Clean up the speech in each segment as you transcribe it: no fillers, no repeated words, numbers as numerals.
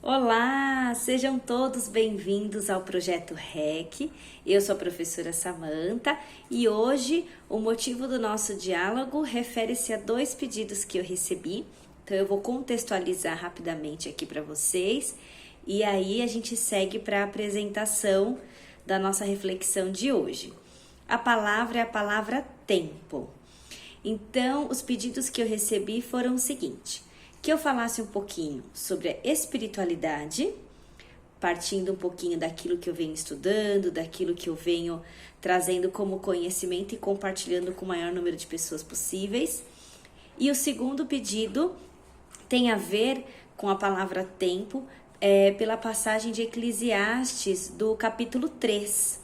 Olá, sejam todos bem-vindos ao Projeto REC. Eu sou a professora Samantha e hoje o motivo do nosso diálogo refere-se a dois pedidos que eu recebi. Então eu vou contextualizar rapidamente aqui para vocês e aí a gente segue para a apresentação da nossa reflexão de hoje. A palavra é a palavra tempo. Então, os pedidos que eu recebi foram o seguinte: que eu falasse um pouquinho sobre a espiritualidade, partindo um pouquinho daquilo que eu venho estudando, daquilo que eu venho trazendo como conhecimento e compartilhando com o maior número de pessoas possíveis. E o segundo pedido tem a ver com a palavra tempo, pela passagem de Eclesiastes do capítulo 3.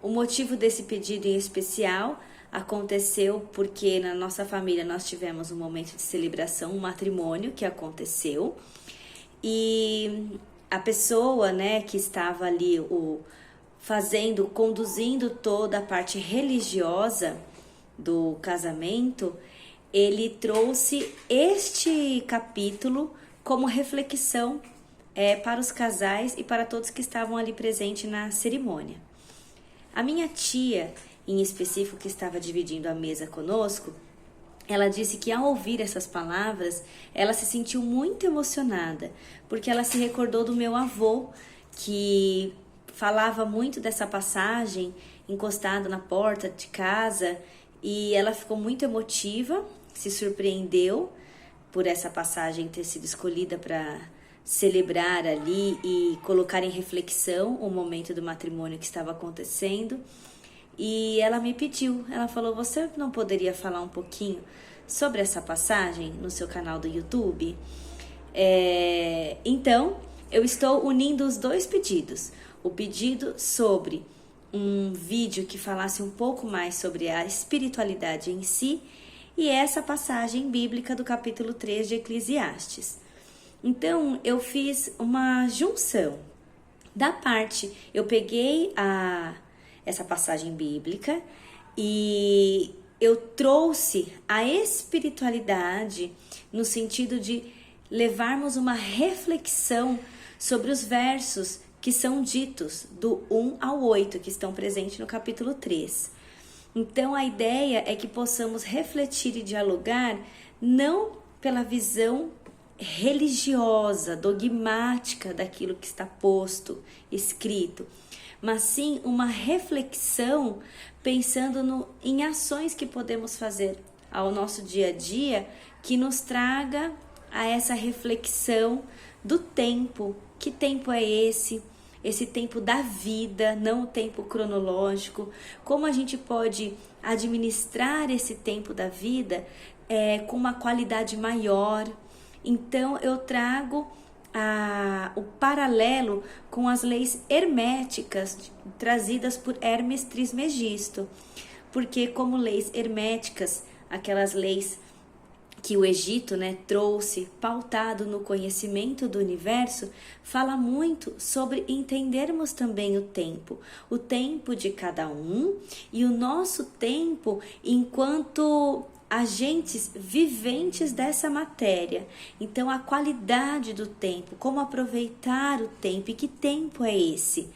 O motivo desse pedido em especial aconteceu porque na nossa família nós tivemos um momento de celebração, um matrimônio que aconteceu, e a pessoa, que estava ali conduzindo toda a parte religiosa do casamento, ele trouxe este capítulo como reflexão para os casais e para todos que estavam ali presentes na cerimônia. A minha tia, em específico, que estava dividindo a mesa conosco, ela disse que ao ouvir essas palavras, ela se sentiu muito emocionada, porque ela se recordou do meu avô, que falava muito dessa passagem, encostado na porta de casa, e ela ficou muito emotiva, se surpreendeu por essa passagem ter sido escolhida para celebrar ali e colocar em reflexão o momento do matrimônio que estava acontecendo. E ela me pediu, ela falou: você não poderia falar um pouquinho sobre essa passagem no seu canal do YouTube? Então, eu estou unindo os dois pedidos. O pedido sobre um vídeo que falasse um pouco mais sobre a espiritualidade em si e essa passagem bíblica do capítulo 3 de Eclesiastes. Então, eu fiz uma junção da parte, eu peguei essa passagem bíblica e eu trouxe a espiritualidade no sentido de levarmos uma reflexão sobre os versos que são ditos do 1 ao 8, que estão presentes no capítulo 3. Então a ideia é que possamos refletir e dialogar não pela visão religiosa, dogmática daquilo que está posto, escrito, mas sim uma reflexão pensando em ações que podemos fazer ao nosso dia a dia que nos traga a essa reflexão do tempo. Que tempo é esse? Esse tempo da vida, não o tempo cronológico. Como a gente pode administrar esse tempo da vida com uma qualidade maior. Então eu trago o paralelo com as leis herméticas trazidas por Hermes Trismegisto, porque como leis herméticas, aquelas leis que o Egito trouxe, pautado no conhecimento do universo, fala muito sobre entendermos também o tempo de cada um e o nosso tempo enquanto agentes viventes dessa matéria. Então, a qualidade do tempo, como aproveitar o tempo e que tempo é esse?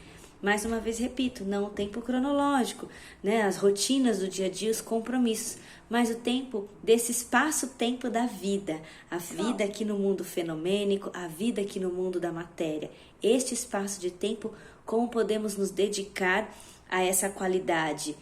Mais uma vez repito, não o tempo cronológico, as rotinas do dia a dia, os compromissos, mas o tempo desse espaço-tempo da vida, a vida aqui no mundo fenomênico, a vida aqui no mundo da matéria. Este espaço de tempo, como podemos nos dedicar a essa qualidade,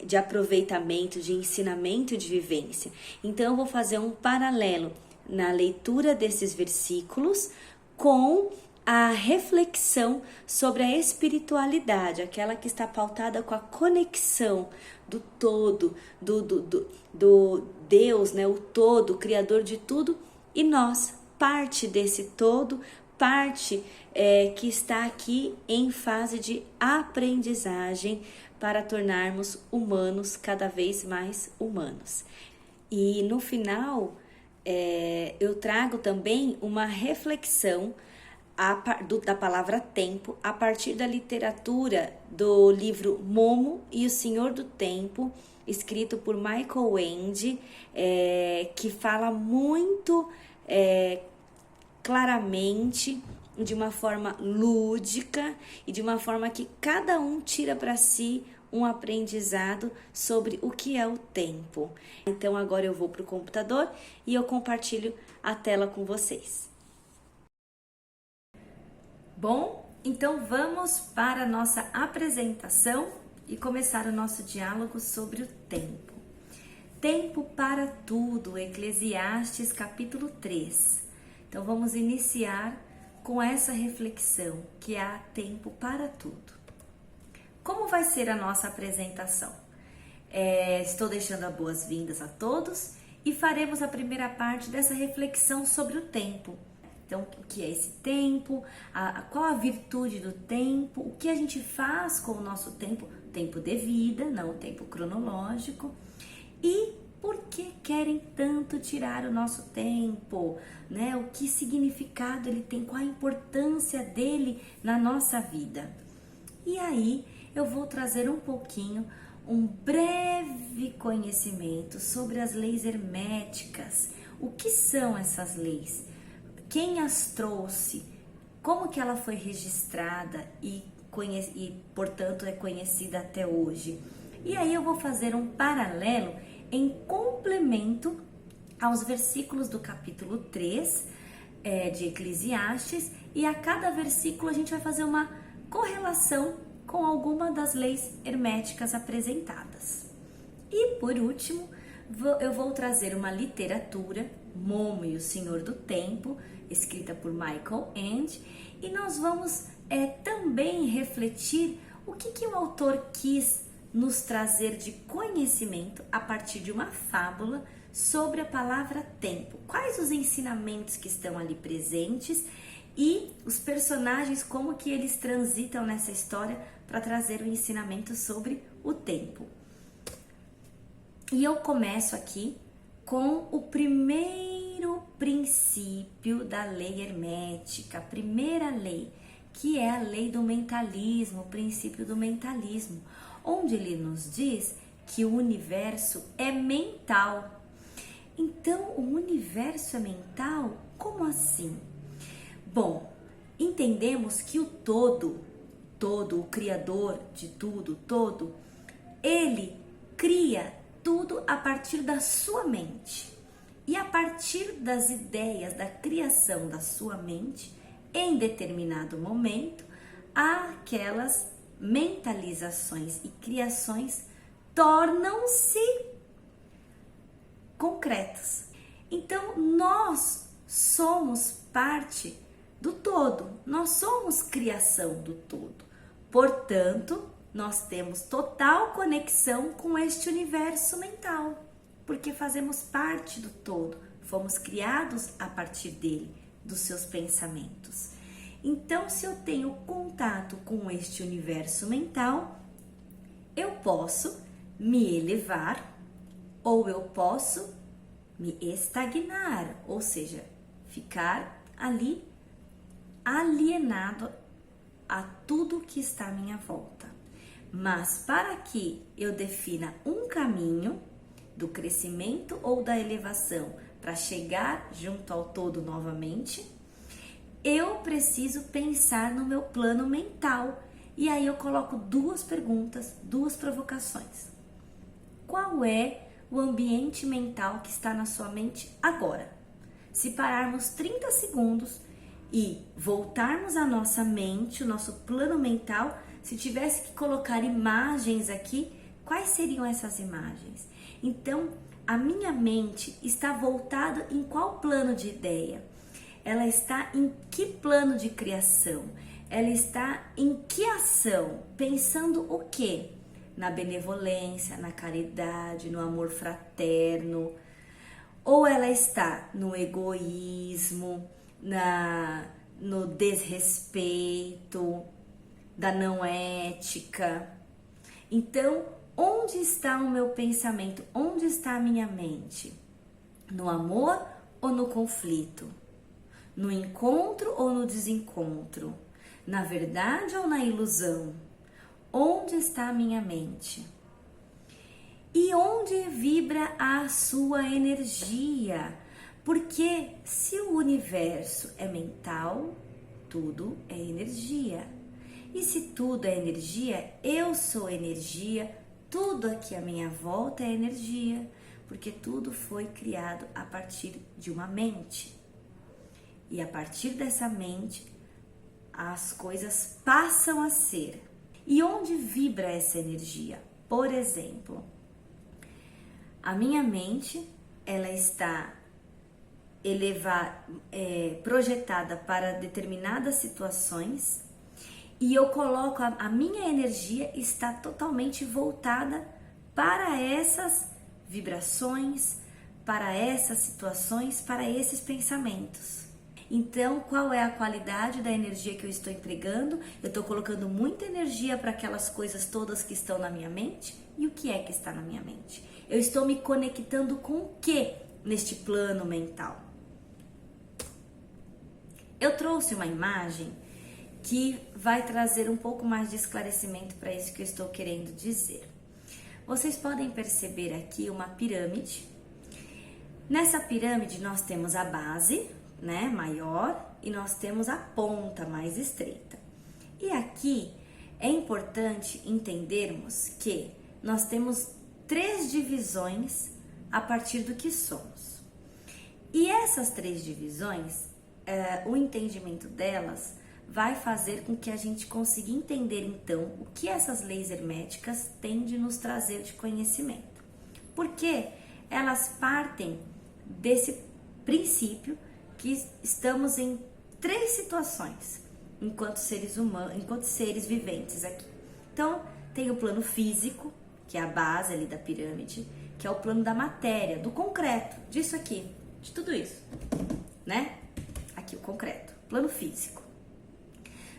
de aproveitamento, de ensinamento, de vivência. Então, eu vou fazer um paralelo na leitura desses versículos com a reflexão sobre a espiritualidade, aquela que está pautada com a conexão do todo, do Deus, o todo, o Criador de tudo, e nós, parte desse todo, parte que está aqui em fase de aprendizagem para tornarmos humanos cada vez mais humanos. E no final, eu trago também uma reflexão da palavra tempo a partir da literatura do livro Momo e o Senhor do Tempo, escrito por Michael Ende, que fala muito claramente, de uma forma lúdica e de uma forma que cada um tira para si um aprendizado sobre o que é o tempo. Então agora eu vou para o computador e eu compartilho a tela com vocês. Bom, então vamos para a nossa apresentação e começar o nosso diálogo sobre o tempo. Tempo para tudo, Eclesiastes capítulo 3. Então vamos iniciar com essa reflexão, que há tempo para tudo. Como vai ser a nossa apresentação? Estou deixando as boas-vindas a todos e faremos a primeira parte dessa reflexão sobre o tempo. Então, o que é esse tempo? Qual a virtude do tempo? O que a gente faz com o nosso tempo? Tempo de vida, não o tempo cronológico. E por que querem tanto tirar o nosso tempo? Né? O que significado ele tem? Qual a importância dele na nossa vida? E aí, eu vou trazer um pouquinho, um breve conhecimento sobre as leis herméticas. O que são essas leis? Quem as trouxe? Como que ela foi registrada e portanto, é conhecida até hoje? E aí eu vou fazer um paralelo em complemento aos versículos do capítulo 3 de Eclesiastes, e a cada versículo a gente vai fazer uma correlação com alguma das leis herméticas apresentadas. E por último, eu vou trazer uma literatura, Momo e o Senhor do Tempo, escrita por Michael Ende, e nós vamos também refletir o que o autor quis nos trazer de conhecimento a partir de uma fábula sobre a palavra tempo. Quais os ensinamentos que estão ali presentes e os personagens, como que eles transitam nessa história para trazer o ensinamento sobre o tempo. E eu começo aqui com o primeiro princípio da lei hermética, a primeira lei, que é a lei do mentalismo, o princípio do mentalismo, onde ele nos diz que o universo é mental. Então, o universo é mental? Como assim? Bom, entendemos que o todo, o Criador de tudo, ele cria tudo a partir da sua mente. E a partir das ideias da criação da sua mente, em determinado momento, aquelas mentalizações e criações tornam-se concretas. Então, nós somos parte do todo, nós somos criação do todo. Portanto, nós temos total conexão com este universo mental, porque fazemos parte do todo, fomos criados a partir dele, dos seus pensamentos. Então, se eu tenho contato com este universo mental, eu posso me elevar ou eu posso me estagnar, ou seja, ficar ali alienado a tudo que está à minha volta. Mas para que eu defina um caminho do crescimento ou da elevação para chegar junto ao todo novamente, eu preciso pensar no meu plano mental. E aí eu coloco duas perguntas, duas provocações. Qual é o ambiente mental que está na sua mente agora? Se pararmos 30 segundos e voltarmos à nossa mente, o nosso plano mental, se tivesse que colocar imagens aqui, quais seriam essas imagens? Então, a minha mente está voltada em qual plano de ideia? Ela está em que plano de criação? Ela está em que ação? Pensando o quê? Na benevolência, na caridade, no amor fraterno? Ou ela está no egoísmo, no desrespeito, da não ética? Então, onde está o meu pensamento? Onde está a minha mente? No amor ou no conflito? No encontro ou no desencontro? Na verdade ou na ilusão? Onde está a minha mente? E onde vibra a sua energia? Porque se o universo é mental, tudo é energia. E se tudo é energia, eu sou energia, tudo aqui à minha volta é energia, porque tudo foi criado a partir de uma mente. E a partir dessa mente, as coisas passam a ser. E onde vibra essa energia? Por exemplo, a minha mente, ela está projetada para determinadas situações e eu coloco a minha energia está totalmente voltada para essas vibrações, para essas situações, para esses pensamentos. Então, qual é a qualidade da energia que eu estou empregando? Eu estou colocando muita energia para aquelas coisas todas que estão na minha mente. E o que é que está na minha mente? Eu estou me conectando com o que neste plano mental? Eu trouxe uma imagem que vai trazer um pouco mais de esclarecimento para isso que eu estou querendo dizer. Vocês podem perceber aqui uma pirâmide. Nessa pirâmide nós temos a base, né, maior, e nós temos a ponta mais estreita. E aqui é importante entendermos que nós temos 3 divisões a partir do que somos. E essas 3 divisões, o entendimento delas vai fazer com que a gente consiga entender então o que essas leis herméticas têm de nos trazer de conhecimento. Porque elas partem desse princípio que estamos em 3 situações enquanto seres humanos, enquanto seres viventes aqui. Então, tem o plano físico, que é a base ali da pirâmide, que é o plano da matéria, do concreto, disso aqui, de tudo isso, né? Aqui o concreto, plano físico.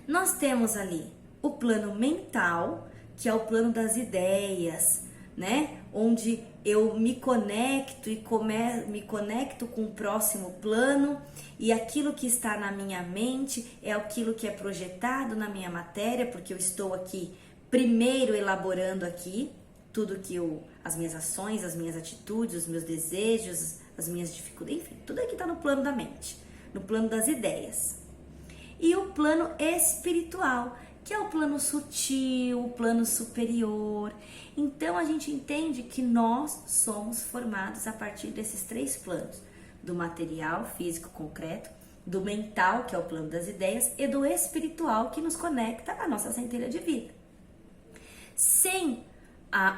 Nós temos ali o plano mental, que é o plano das ideias, né? Onde eu me conecto e me conecto com o próximo plano e aquilo que está na minha mente é aquilo que é projetado na minha matéria, porque eu estou aqui primeiro elaborando aqui tudo que as minhas ações, as minhas atitudes, os meus desejos, as minhas dificuldades, enfim, tudo aqui está no plano da mente, no plano das ideias. E o plano espiritual, que é o plano sutil, o plano superior. Então a gente entende que nós somos formados a partir desses 3 planos: do material, físico, concreto, do mental, que é o plano das ideias, e do espiritual, que nos conecta à nossa centelha de vida. Sem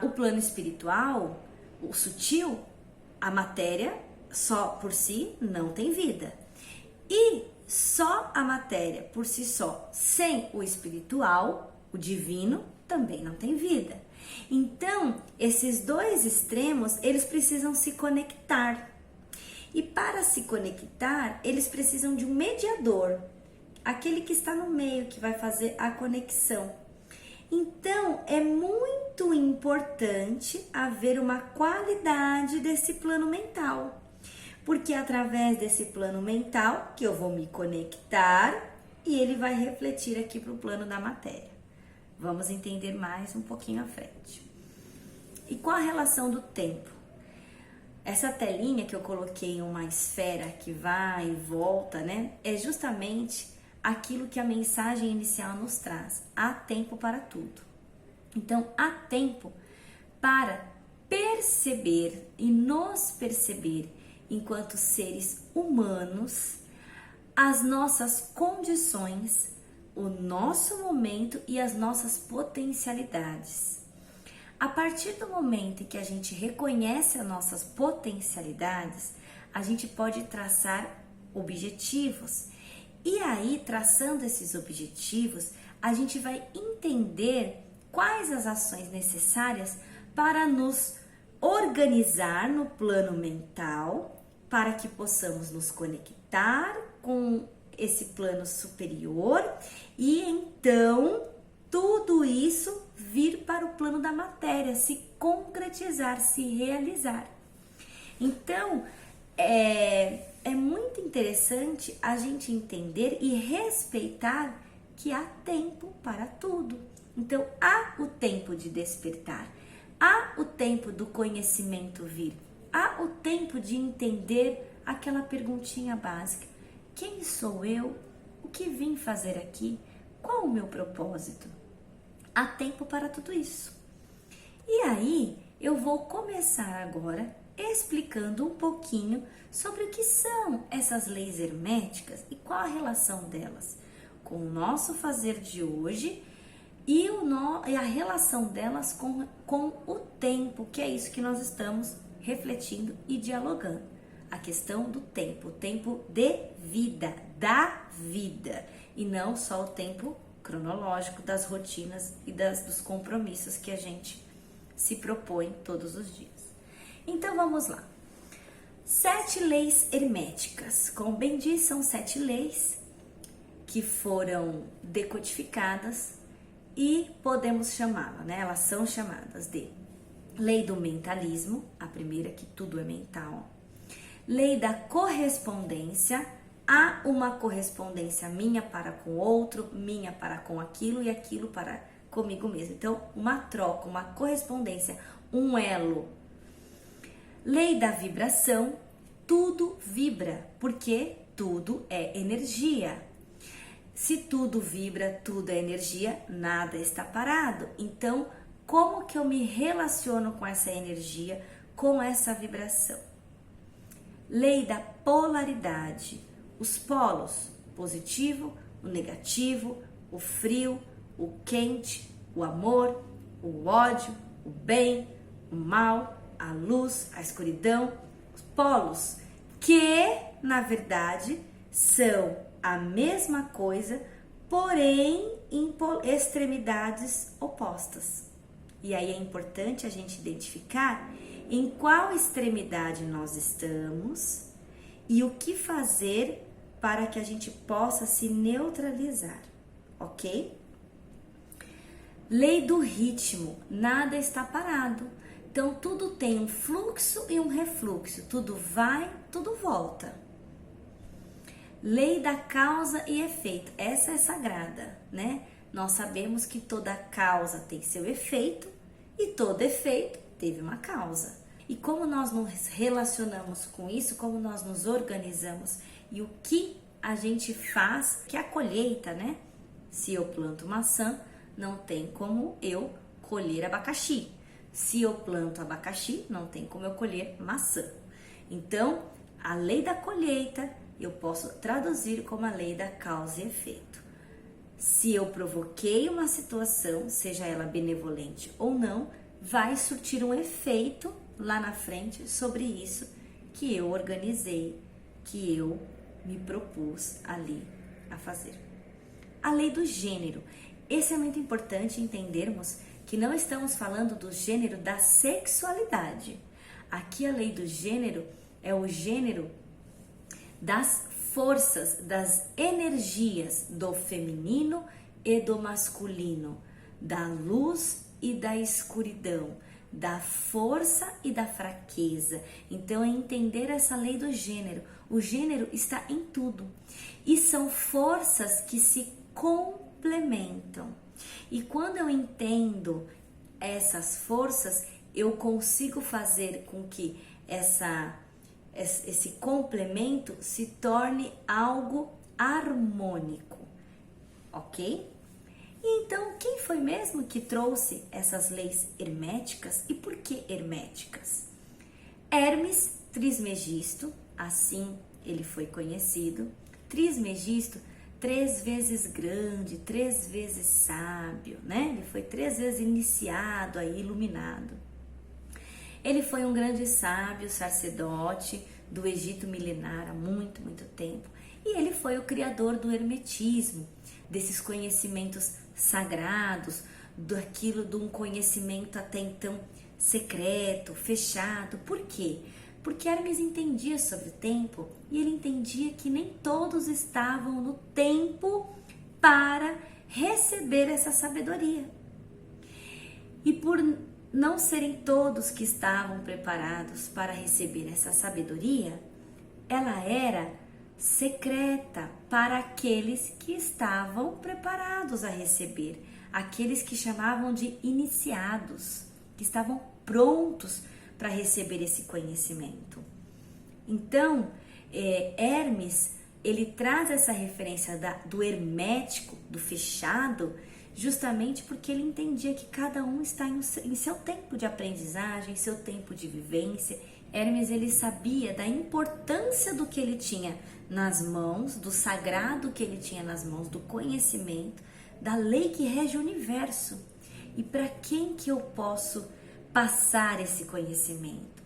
o plano espiritual, o sutil, a matéria só por si não tem vida. E só a matéria por si só, sem o espiritual, o divino, também não tem vida. Então, esses 2 extremos, eles precisam se conectar. E para se conectar, eles precisam de um mediador, aquele que está no meio, que vai fazer a conexão. Então, é muito importante haver uma qualidade desse plano mental. Porque é através desse plano mental que eu vou me conectar e ele vai refletir aqui para o plano da matéria. Vamos entender mais um pouquinho à frente. E qual a relação do tempo? Essa telinha que eu coloquei em uma esfera que vai e volta, né? É justamente aquilo que a mensagem inicial nos traz. Há tempo para tudo. Então, há tempo para perceber e nos perceber enquanto seres humanos, as nossas condições, o nosso momento e as nossas potencialidades. A partir do momento em que a gente reconhece as nossas potencialidades, a gente pode traçar objetivos. E aí, traçando esses objetivos, a gente vai entender quais as ações necessárias para nos organizar no plano mental, para que possamos nos conectar com esse plano superior e então tudo isso vir para o plano da matéria, se concretizar, se realizar. Então, é muito interessante a gente entender e respeitar que há tempo para tudo. Então, há o tempo de despertar, há o tempo do conhecimento vir, há o tempo de entender aquela perguntinha básica: quem sou eu, o que vim fazer aqui, qual o meu propósito. Há tempo para tudo isso. E aí, eu vou começar agora explicando um pouquinho sobre o que são essas leis herméticas e qual a relação delas com o nosso fazer de hoje e a relação delas com o tempo, que é isso que nós estamos refletindo e dialogando. A questão do tempo, o tempo de vida, da vida, e não só o tempo cronológico das rotinas e dos compromissos que a gente se propõe todos os dias. Então vamos lá. 7 leis herméticas. Como bem disse, são 7 leis que foram decodificadas e podemos chamá-la, né? Elas são chamadas de lei do mentalismo, a primeira, que tudo é mental. Lei da correspondência, há uma correspondência minha para com o outro, minha para com aquilo e aquilo para comigo mesmo. Então, uma troca, uma correspondência, um elo. Lei da vibração, tudo vibra, porque tudo é energia. Se tudo vibra, tudo é energia, nada está parado. Então, como que eu me relaciono com essa energia, com essa vibração? Lei da polaridade, os polos, positivo, o negativo, o frio, o quente, o amor, o ódio, o bem, o mal, a luz, a escuridão, os polos, que na verdade são a mesma coisa, porém em extremidades opostas. E aí é importante a gente identificar em qual extremidade nós estamos e o que fazer para que a gente possa se neutralizar, ok? Lei do ritmo, nada está parado. Então, tudo tem um fluxo e um refluxo, tudo vai, tudo volta. Lei da causa e efeito, essa é sagrada, né? Nós sabemos que toda causa tem seu efeito e todo efeito teve uma causa. E como nós nos relacionamos com isso, como nós nos organizamos e o que a gente faz, que é a colheita, né? Se eu planto maçã, não tem como eu colher abacaxi. Se eu planto abacaxi, não tem como eu colher maçã. Então, a lei da colheita eu posso traduzir como a lei da causa e efeito. Se eu provoquei uma situação, seja ela benevolente ou não, vai surtir um efeito lá na frente sobre isso que eu organizei, que eu me propus ali a fazer. A lei do gênero. Esse é muito importante entendermos que não estamos falando do gênero da sexualidade. Aqui a lei do gênero é o gênero das forças, das energias do feminino e do masculino, da luz e da escuridão, da força e da fraqueza. Então é entender essa lei do gênero. O gênero está em tudo e são forças que se complementam. E quando eu entendo essas forças, eu consigo fazer com que esse complemento se torne algo harmônico, ok? E então, quem foi mesmo que trouxe essas leis herméticas e por que herméticas? Hermes Trismegisto, assim ele foi conhecido. Trismegisto, 3 vezes grande, 3 vezes sábio, né? Ele foi 3 vezes iniciado, aí, iluminado. Ele foi um grande sábio, sacerdote do Egito milenar há muito, muito tempo. E ele foi o criador do hermetismo, desses conhecimentos sagrados, daquilo de um conhecimento até então secreto, fechado. Por quê? Porque Hermes entendia sobre o tempo e ele entendia que nem todos estavam no tempo para receber essa sabedoria. E por não serem todos que estavam preparados para receber essa sabedoria, ela era secreta para aqueles que estavam preparados a receber, aqueles que chamavam de iniciados, que estavam prontos para receber esse conhecimento. Então, Hermes ele traz essa referência do hermético, do fechado, justamente porque ele entendia que cada um está em seu tempo de aprendizagem, seu tempo de vivência. Hermes, ele sabia da importância do que ele tinha nas mãos, do sagrado que ele tinha nas mãos, do conhecimento, da lei que rege o universo. E para quem que eu posso passar esse conhecimento?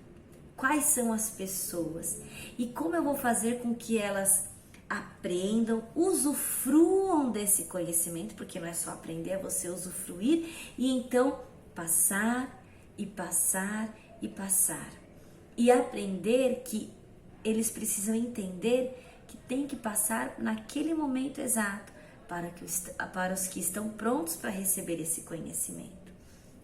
Quais são as pessoas? E como eu vou fazer com que elas aprendam, usufruam desse conhecimento? Porque não é só aprender, é você usufruir e então passar e passar e passar. E aprender que eles precisam entender que tem que passar naquele momento exato para os que estão prontos para receber esse conhecimento.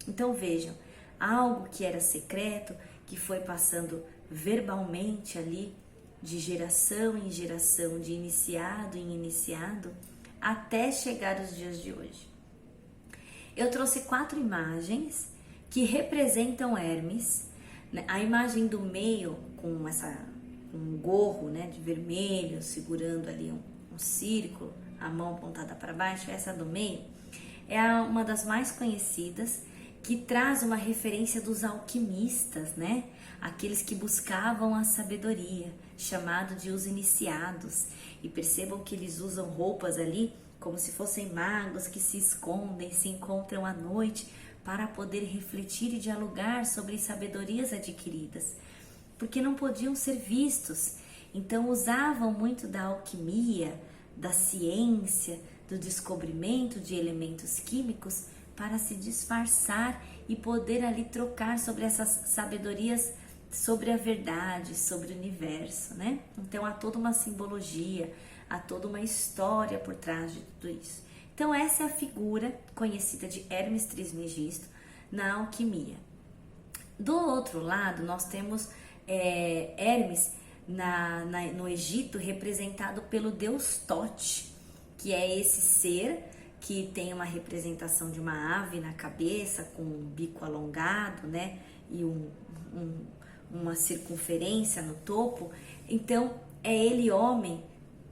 Então vejam, algo que era secreto, que foi passando verbalmente ali, de geração em geração, de iniciado em iniciado, até chegar os dias de hoje. Eu trouxe 4 imagens que representam Hermes. A imagem do meio, com um gorro, né, de vermelho, segurando ali um círculo, a mão apontada para baixo, essa do meio, é uma das mais conhecidas, que traz uma referência dos alquimistas, né? Aqueles que buscavam a sabedoria, chamado de os iniciados. E percebam que eles usam roupas ali como se fossem magos que se escondem, se encontram à noite para poder refletir e dialogar sobre sabedorias adquiridas, porque não podiam ser vistos. Então usavam muito da alquimia, da ciência, do descobrimento de elementos químicos para se disfarçar e poder ali trocar sobre essas sabedorias, sobre a verdade, sobre o universo, né? Então há toda uma simbologia, há toda uma história por trás de tudo isso. Então essa é a figura conhecida de Hermes Trismegisto na alquimia. Do outro lado nós temos Hermes no Egito, representado pelo deus Tote, que é esse ser que tem uma representação de uma ave na cabeça, com um bico alongado, né, e uma circunferência no topo. Então é ele homem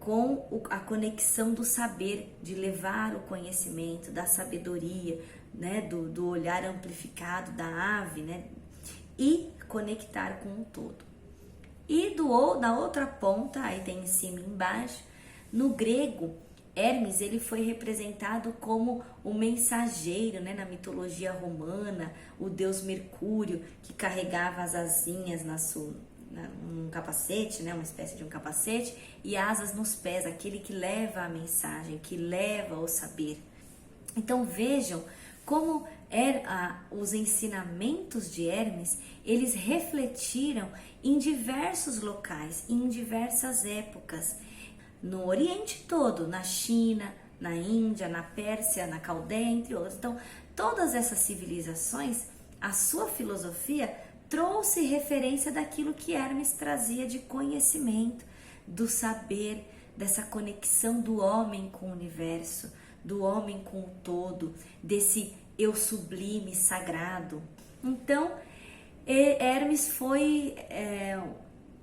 com a conexão do saber, de levar o conhecimento, da sabedoria, né, do olhar amplificado da ave, né, e conectar com o todo. E na outra ponta, aí tem em cima e embaixo, no grego, Hermes ele foi representado como o mensageiro, né, na mitologia romana, o deus Mercúrio, que carregava as asinhas num capacete, né, uma espécie de um capacete, e asas nos pés, aquele que leva a mensagem, que leva o saber. Então vejam como os ensinamentos de Hermes, eles refletiram em diversos locais, em diversas épocas, no Oriente todo, na China, na Índia, na Pérsia, na Caldeia, entre outros. Então, todas essas civilizações, a sua filosofia trouxe referência daquilo que Hermes trazia de conhecimento, do saber, dessa conexão do homem com o universo, do homem com o todo, desse eu sublime, sagrado. Então, Hermes foi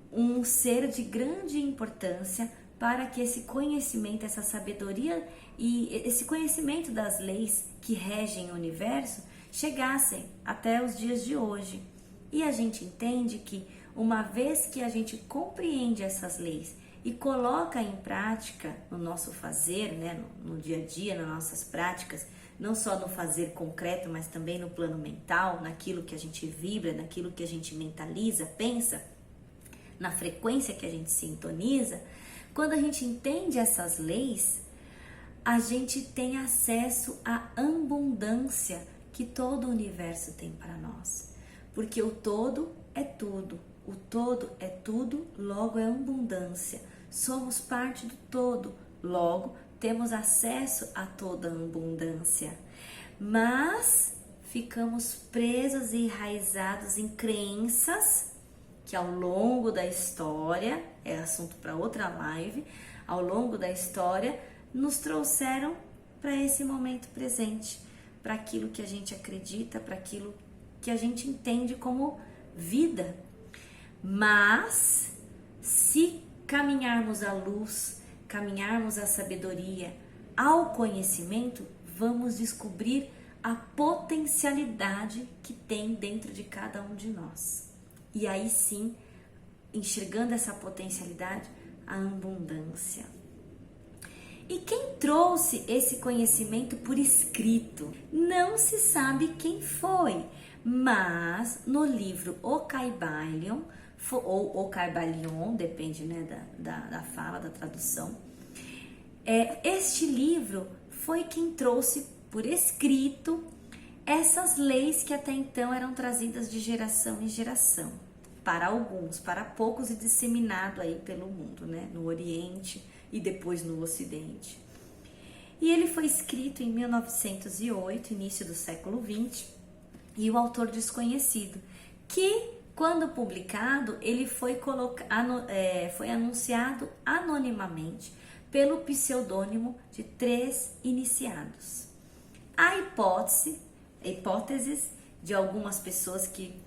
um ser de grande importância para que esse conhecimento, essa sabedoria e esse conhecimento das leis que regem o universo chegassem até os dias de hoje. E a gente entende que uma vez que a gente compreende essas leis e coloca em prática no nosso fazer, né, no dia a dia, nas nossas práticas, não só no fazer concreto, mas também no plano mental, naquilo que a gente vibra, naquilo que a gente mentaliza, pensa, na frequência que a gente sintoniza. Quando a gente entende essas leis, a gente tem acesso à abundância que todo o universo tem para nós. Porque o todo é tudo, o todo é tudo, logo é abundância. Somos parte do todo, logo temos acesso a toda a abundância. Mas ficamos presos e enraizados em crenças que ao longo da história, é assunto para outra live, ao longo da história nos trouxeram para esse momento presente, para aquilo que a gente acredita, para aquilo que a gente entende como vida. Mas se caminharmos à luz caminharmos à sabedoria, ao conhecimento, vamos descobrir a potencialidade que tem dentro de cada um de nós. E aí sim, enxergando essa potencialidade, a abundância. E quem trouxe esse conhecimento por escrito? Não se sabe quem foi, mas no livro O Kybalion, ou O Kybalion, depende, né, da fala, da tradução, este livro foi quem trouxe por escrito essas leis que até então eram trazidas de geração em geração, para alguns, para poucos, e disseminado aí pelo mundo, né, no Oriente e depois no Ocidente. E ele foi escrito em 1908, início do século XX, e o autor desconhecido, que quando publicado, ele foi anunciado anonimamente pelo pseudônimo de 3 iniciados. Há hipóteses de algumas pessoas que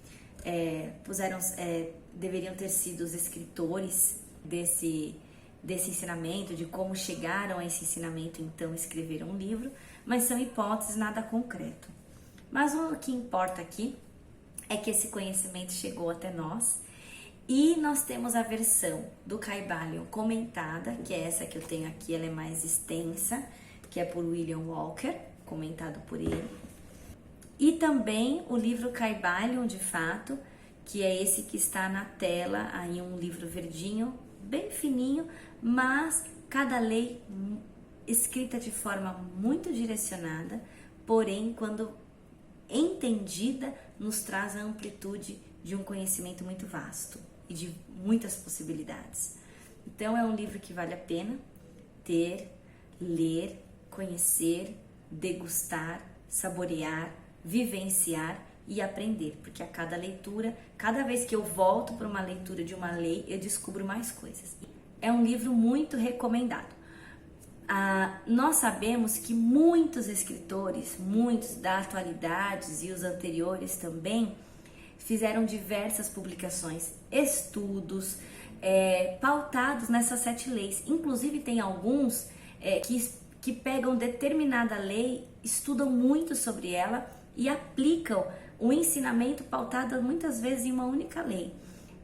deveriam ter sido os escritores desse ensinamento, de como chegaram a esse ensinamento, então escreveram um livro, mas são hipóteses, nada concreto. Mas o que importa aqui é que esse conhecimento chegou até nós e nós temos a versão do Kybalion comentada, que é essa que eu tenho aqui, ela é mais extensa, que é por William Walker, comentado por ele. E também o livro Kybalion, de fato, que é esse que está na tela, aí um livro verdinho, bem fininho, mas cada lei escrita de forma muito direcionada, porém, quando entendida, nos traz a amplitude de um conhecimento muito vasto e de muitas possibilidades. Então, é um livro que vale a pena ter, ler, conhecer, degustar, saborear, vivenciar e aprender, porque a cada leitura, cada vez que eu volto para uma leitura de uma lei, eu descubro mais coisas. É um livro muito recomendado. Nós sabemos que muitos escritores, muitos da atualidade e os anteriores também, fizeram diversas publicações, estudos, pautados nessas 7 leis. Inclusive tem alguns que pegam determinada lei, estudam muito sobre ela e aplicam o ensinamento pautado muitas vezes em uma única lei.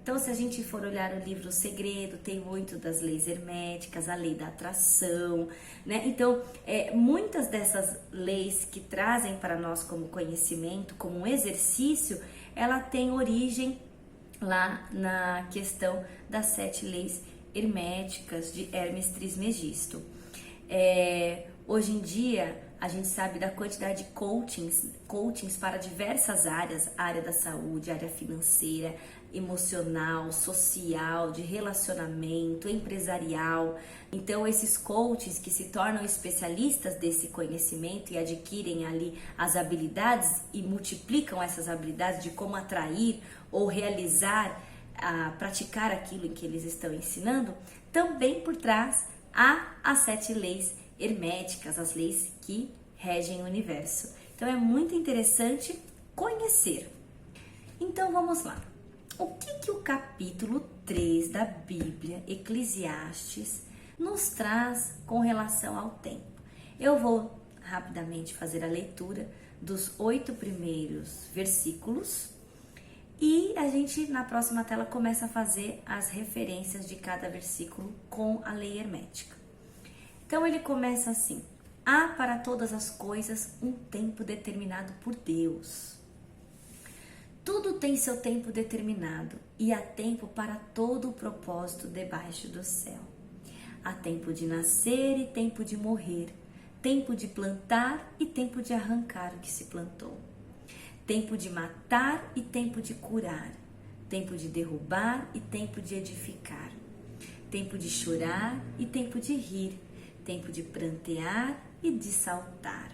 Então, se a gente for olhar o livro O Segredo, tem muito das leis herméticas, a lei da atração, né? Então, muitas dessas leis que trazem para nós como conhecimento, como um exercício, ela tem origem lá na questão das 7 leis herméticas de Hermes Trismegisto. Hoje em dia, a gente sabe da quantidade de coachings para diversas áreas, área da saúde, área financeira, emocional, social, de relacionamento, empresarial. Então, esses coaches que se tornam especialistas desse conhecimento e adquirem ali as habilidades e multiplicam essas habilidades de como atrair ou realizar, praticar aquilo em que eles estão ensinando, também por trás há as 7 leis herméticas, as leis que regem o universo. Então, é muito interessante conhecer. Então, vamos lá. O que o capítulo 3 da Bíblia, Eclesiastes, nos traz com relação ao tempo? Eu vou rapidamente fazer a leitura dos 8 primeiros versículos e a gente, na próxima tela, começa a fazer as referências de cada versículo com a lei hermética. Então, ele começa assim: há para todas as coisas um tempo determinado por Deus. Tudo tem seu tempo determinado e há tempo para todo o propósito debaixo do céu. Há tempo de nascer e tempo de morrer, tempo de plantar e tempo de arrancar o que se plantou, tempo de matar e tempo de curar, tempo de derrubar e tempo de edificar, tempo de chorar e tempo de rir, tempo de prantear e de saltar,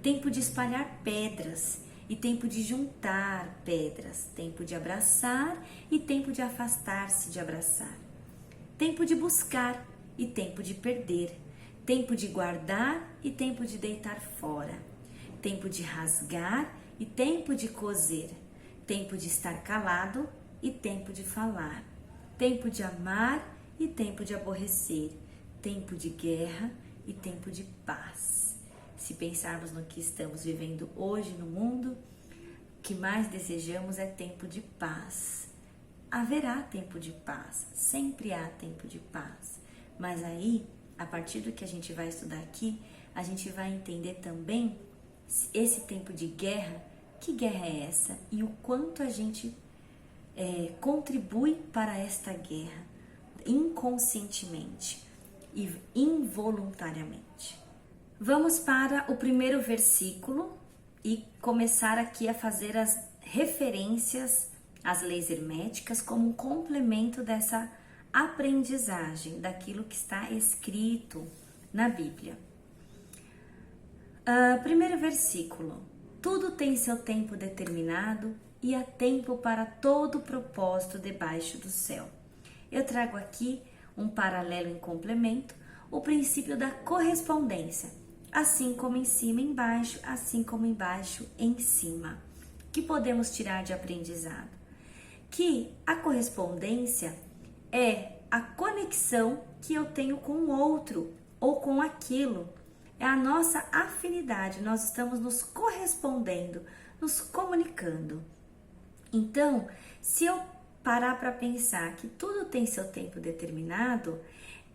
tempo de espalhar pedras e tempo de juntar pedras, tempo de abraçar e tempo de afastar-se de abraçar, tempo de buscar e tempo de perder, tempo de guardar e tempo de deitar fora, tempo de rasgar e tempo de coser, tempo de estar calado e tempo de falar, tempo de amar e tempo de aborrecer, tempo de guerra e tempo de paz. Se pensarmos no que estamos vivendo hoje no mundo, o que mais desejamos é tempo de paz. Haverá tempo de paz, sempre há tempo de paz. Mas aí, a partir do que a gente vai estudar aqui, a gente vai entender também esse tempo de guerra, que guerra é essa e o quanto a gente contribui para esta guerra inconscientemente e involuntariamente. Vamos para o primeiro versículo e começar aqui a fazer as referências às leis herméticas como um complemento dessa aprendizagem daquilo que está escrito na Bíblia. Primeiro versículo: tudo tem seu tempo determinado e há tempo para todo propósito debaixo do céu. Eu trago aqui um paralelo em complemento, o princípio da correspondência, assim como em cima embaixo, assim como embaixo em cima. O que podemos tirar de aprendizado? Que a correspondência é a conexão que eu tenho com o outro ou com aquilo. É a nossa afinidade, nós estamos nos correspondendo, nos comunicando. Então, se eu parar para pensar que tudo tem seu tempo determinado,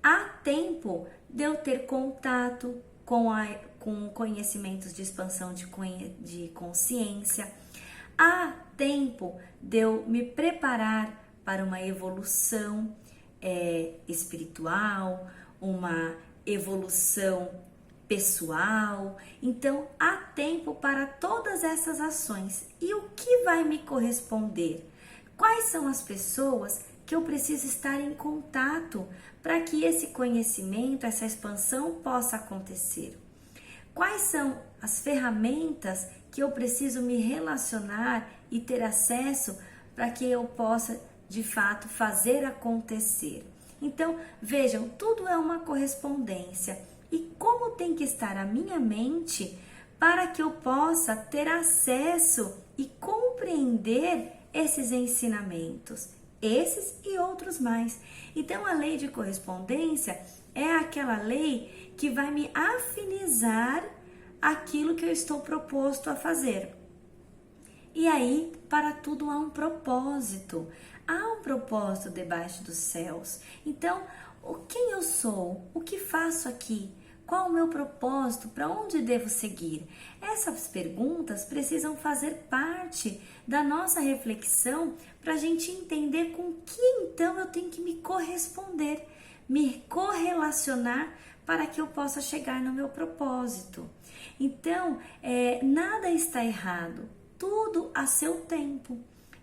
há tempo de eu ter contato com conhecimentos de expansão de consciência, há tempo de eu me preparar para uma evolução espiritual, uma evolução pessoal. Então, há tempo para todas essas ações. E o que vai me corresponder? Quais são as pessoas que eu preciso estar em contato para que esse conhecimento, essa expansão possa acontecer? Quais são as ferramentas que eu preciso me relacionar e ter acesso para que eu possa, de fato, fazer acontecer? Então, vejam, tudo é uma correspondência. E como tem que estar a minha mente para que eu possa ter acesso e compreender esses ensinamentos, esses e outros mais. Então, a lei de correspondência é aquela lei que vai me afinizar aquilo que eu estou proposto a fazer. E aí, para tudo há um propósito. Há um propósito debaixo dos céus. Então, quem eu sou? O que faço aqui? Qual o meu propósito? Para onde devo seguir? Essas perguntas precisam fazer parte da nossa reflexão para a gente entender com que então eu tenho que me corresponder, me correlacionar para que eu possa chegar no meu propósito. Então, nada está errado, tudo a seu tempo.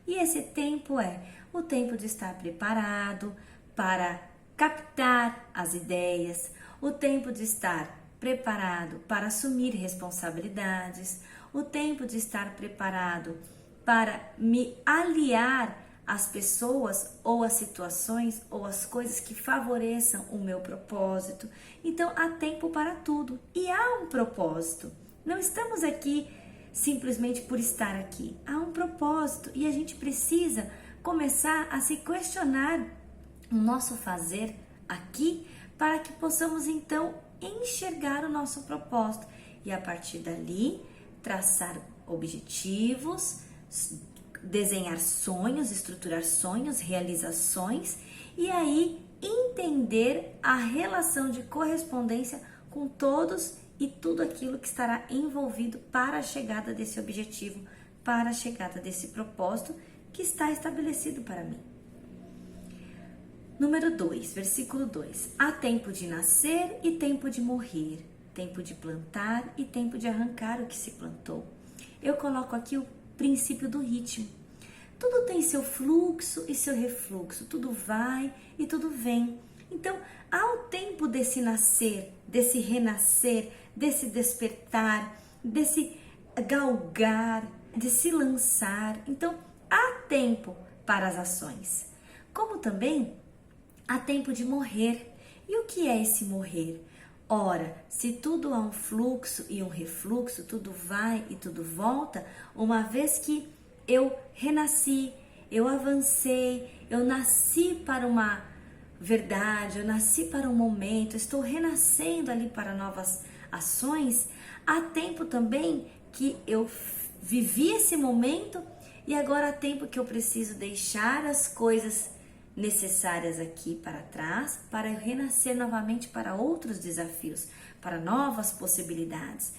E esse tempo é o tempo de estar preparado para captar as ideias, o tempo de estar preparado para assumir responsabilidades, o tempo de estar preparado para me aliar às pessoas ou às situações ou às coisas que favoreçam o meu propósito. Então, há tempo para tudo e há um propósito. Não estamos aqui simplesmente por estar aqui. Há um propósito e a gente precisa começar a se questionar o nosso fazer aqui para que possamos então enxergar o nosso propósito e a partir dali traçar objetivos, desenhar sonhos, estruturar sonhos, realizações e aí entender a relação de correspondência com todos e tudo aquilo que estará envolvido para a chegada desse objetivo, para a chegada desse propósito que está estabelecido para mim. Número 2, versículo 2. Há tempo de nascer e tempo de morrer, tempo de plantar e tempo de arrancar o que se plantou. Eu coloco aqui o princípio do ritmo. Tudo tem seu fluxo e seu refluxo, tudo vai e tudo vem. Então, há o tempo desse nascer, desse renascer, desse despertar, desse galgar, de se lançar. Então, há tempo para as ações. Como também há tempo de morrer. E o que é esse morrer? Ora, se tudo há um fluxo e um refluxo, tudo vai e tudo volta, uma vez que eu renasci, eu avancei, eu nasci para uma verdade, eu nasci para um momento, estou renascendo ali para novas ações, há tempo também que eu vivi esse momento e agora há tempo que eu preciso deixar as coisas necessárias aqui para trás para eu renascer novamente para outros desafios, para novas possibilidades.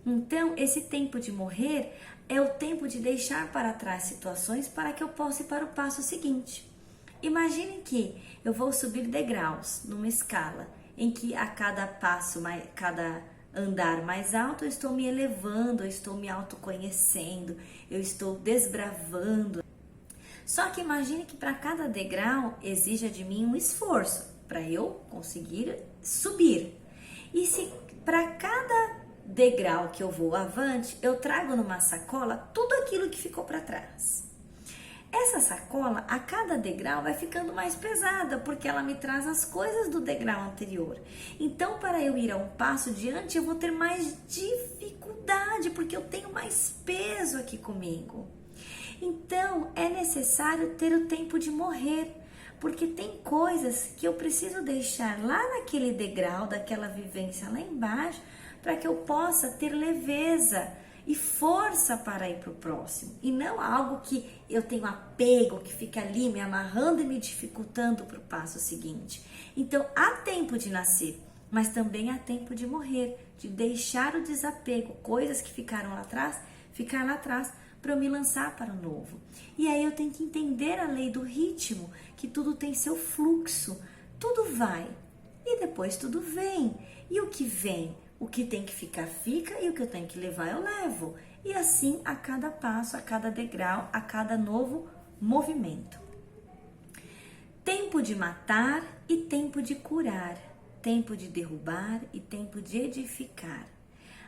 Então, esse tempo de morrer é o tempo de deixar para trás situações para que eu possa ir para o passo seguinte. Imagine que eu vou subir degraus numa escala em que a cada passo, cada andar mais alto, eu estou me elevando, eu estou me autoconhecendo, eu estou desbravando. Só que imagine que para cada degrau exija de mim um esforço para eu conseguir subir. E se para cada degrau que eu vou avante, eu trago numa sacola tudo aquilo que ficou para trás. Essa sacola, a cada degrau, vai ficando mais pesada, porque ela me traz as coisas do degrau anterior. Então, para eu ir a um passo diante, eu vou ter mais dificuldade, porque eu tenho mais peso aqui comigo. Então, é necessário ter o tempo de morrer, porque tem coisas que eu preciso deixar lá naquele degrau, daquela vivência lá embaixo, para que eu possa ter leveza e força para ir para o próximo, e não algo que eu tenho apego, que fica ali me amarrando e me dificultando para o passo seguinte. Então, há tempo de nascer, mas também há tempo de morrer, de deixar o desapego, coisas que ficaram lá atrás, ficar lá atrás, para eu me lançar para o novo. E aí eu tenho que entender a lei do ritmo, que tudo tem seu fluxo, tudo vai e depois tudo vem. E o que vem? O que tem que ficar, fica, e o que eu tenho que levar, eu levo. E assim a cada passo, a cada degrau, a cada novo movimento. Tempo de matar e tempo de curar. Tempo de derrubar e tempo de edificar.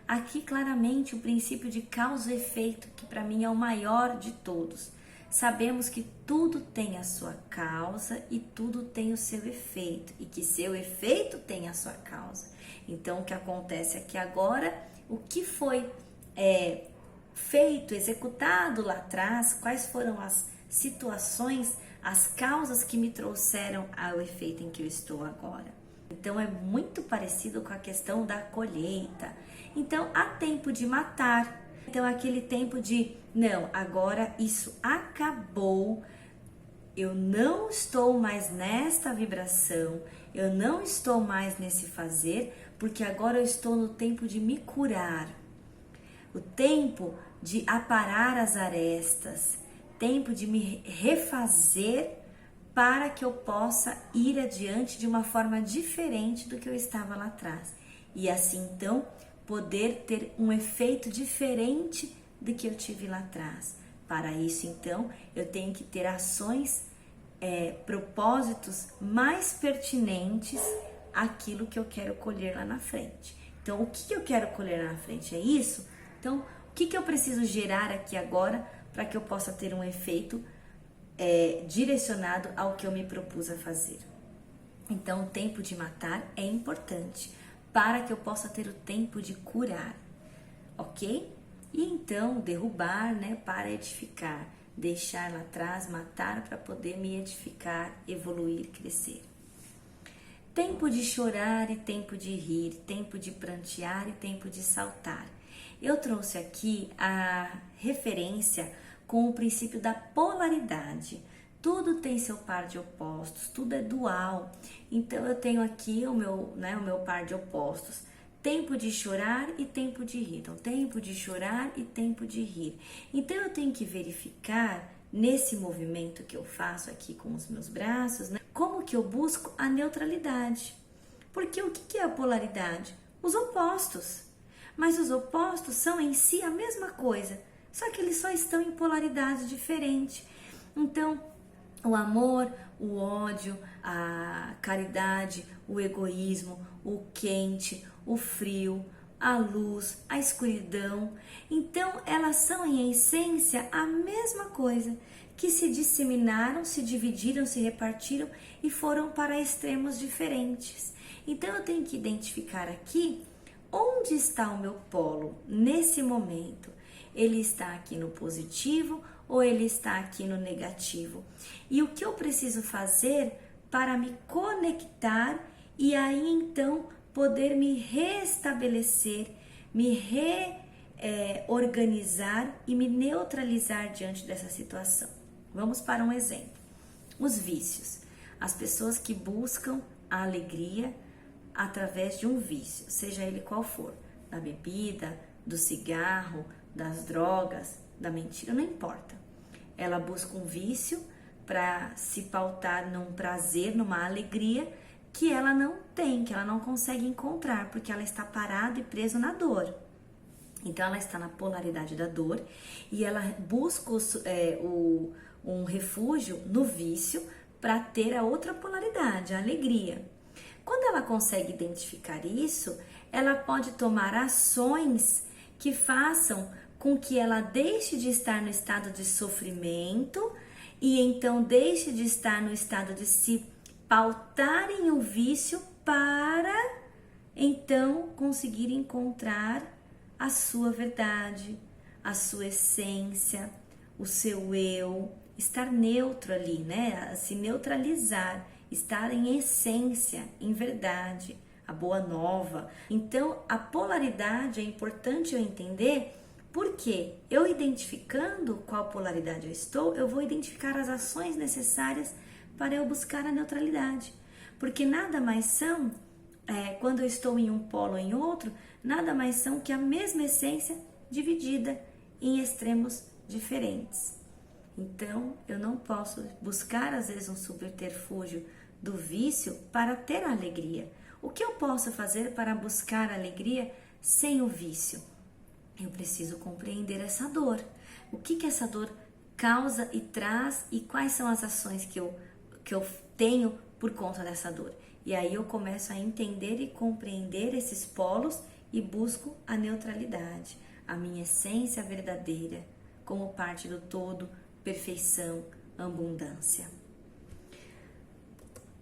Aqui claramente o princípio de causa e efeito, que para mim é o maior de todos. Sabemos que tudo tem a sua causa e tudo tem o seu efeito, e que seu efeito tem a sua causa. Então, o que acontece é que agora, o que foi feito, executado lá atrás, quais foram as situações, as causas que me trouxeram ao efeito em que eu estou agora. Então, é muito parecido com a questão da colheita. Então, há tempo de matar. Então, aquele tempo de, não, agora isso acabou, eu não estou mais nesta vibração, eu não estou mais nesse fazer, porque agora eu estou no tempo de me curar, o tempo de aparar as arestas, tempo de me refazer para que eu possa ir adiante de uma forma diferente do que eu estava lá atrás. E assim, então, poder ter um efeito diferente do que eu tive lá atrás. Para isso, então, eu tenho que ter ações, propósitos mais pertinentes àquilo que eu quero colher lá na frente. Então, o que eu quero colher lá na frente é isso? Então, o que eu preciso gerar aqui agora para que eu possa ter um efeito direcionado ao que eu me propus a fazer? Então, o tempo de matar é importante para que eu possa ter o tempo de curar, ok? E então, derrubar, para edificar, deixar lá atrás, matar para poder me edificar, evoluir, crescer. Tempo de chorar e tempo de rir, tempo de prantear e tempo de saltar. Eu trouxe aqui a referência com o princípio da polaridade. Tudo tem seu par de opostos, tudo é dual. Então, eu tenho aqui o meu par de opostos. Tempo de chorar e tempo de rir. Então, tempo de chorar e tempo de rir. Então, eu tenho que verificar nesse movimento que eu faço aqui com os meus braços, como que eu busco a neutralidade. Porque o que é a polaridade? Os opostos. Mas os opostos são em si a mesma coisa, só que eles só estão em polaridade diferente. Então, o amor, o ódio, a caridade, o egoísmo, o quente, o frio, a luz, a escuridão. Então, elas são em essência a mesma coisa, que se disseminaram, se dividiram, se repartiram e foram para extremos diferentes. Então, eu tenho que identificar aqui onde está o meu polo nesse momento. Ele está aqui no positivo ou ele está aqui no negativo? E o que eu preciso fazer para me conectar e aí então poder me restabelecer, me reorganizar e me neutralizar diante dessa situação. Vamos para um exemplo. Os vícios. As pessoas que buscam a alegria através de um vício, seja ele qual for, da bebida, do cigarro, das drogas, da mentira, não importa. Ela busca um vício para se pautar num prazer, numa alegria que ela não tem, que ela não consegue encontrar, porque ela está parada e presa na dor. Então ela está na polaridade da dor e ela busca um refúgio no vício para ter a outra polaridade, a alegria. Quando ela consegue identificar isso, ela pode tomar ações que façam com que ela deixe de estar no estado de sofrimento e então deixe de estar no estado de se pautar em um vício para então conseguir encontrar a sua verdade, a sua essência, o seu eu, estar neutro ali, né? Se neutralizar, estar em essência, em verdade, a boa nova. Então, a polaridade é importante eu entender, porque eu identificando qual polaridade eu estou, eu vou identificar as ações necessárias para eu buscar a neutralidade. Porque nada mais são, quando eu estou em um polo ou em outro, nada mais são que a mesma essência dividida em extremos diferentes. Então, eu não posso buscar, às vezes, um subterfúgio do vício para ter a alegria. O que eu posso fazer para buscar a alegria sem o vício? Eu preciso compreender essa dor. O que essa dor causa e traz e quais são as ações que eu tenho por conta dessa dor. E aí eu começo a entender e compreender esses polos e busco a neutralidade, a minha essência verdadeira, como parte do todo, perfeição, abundância.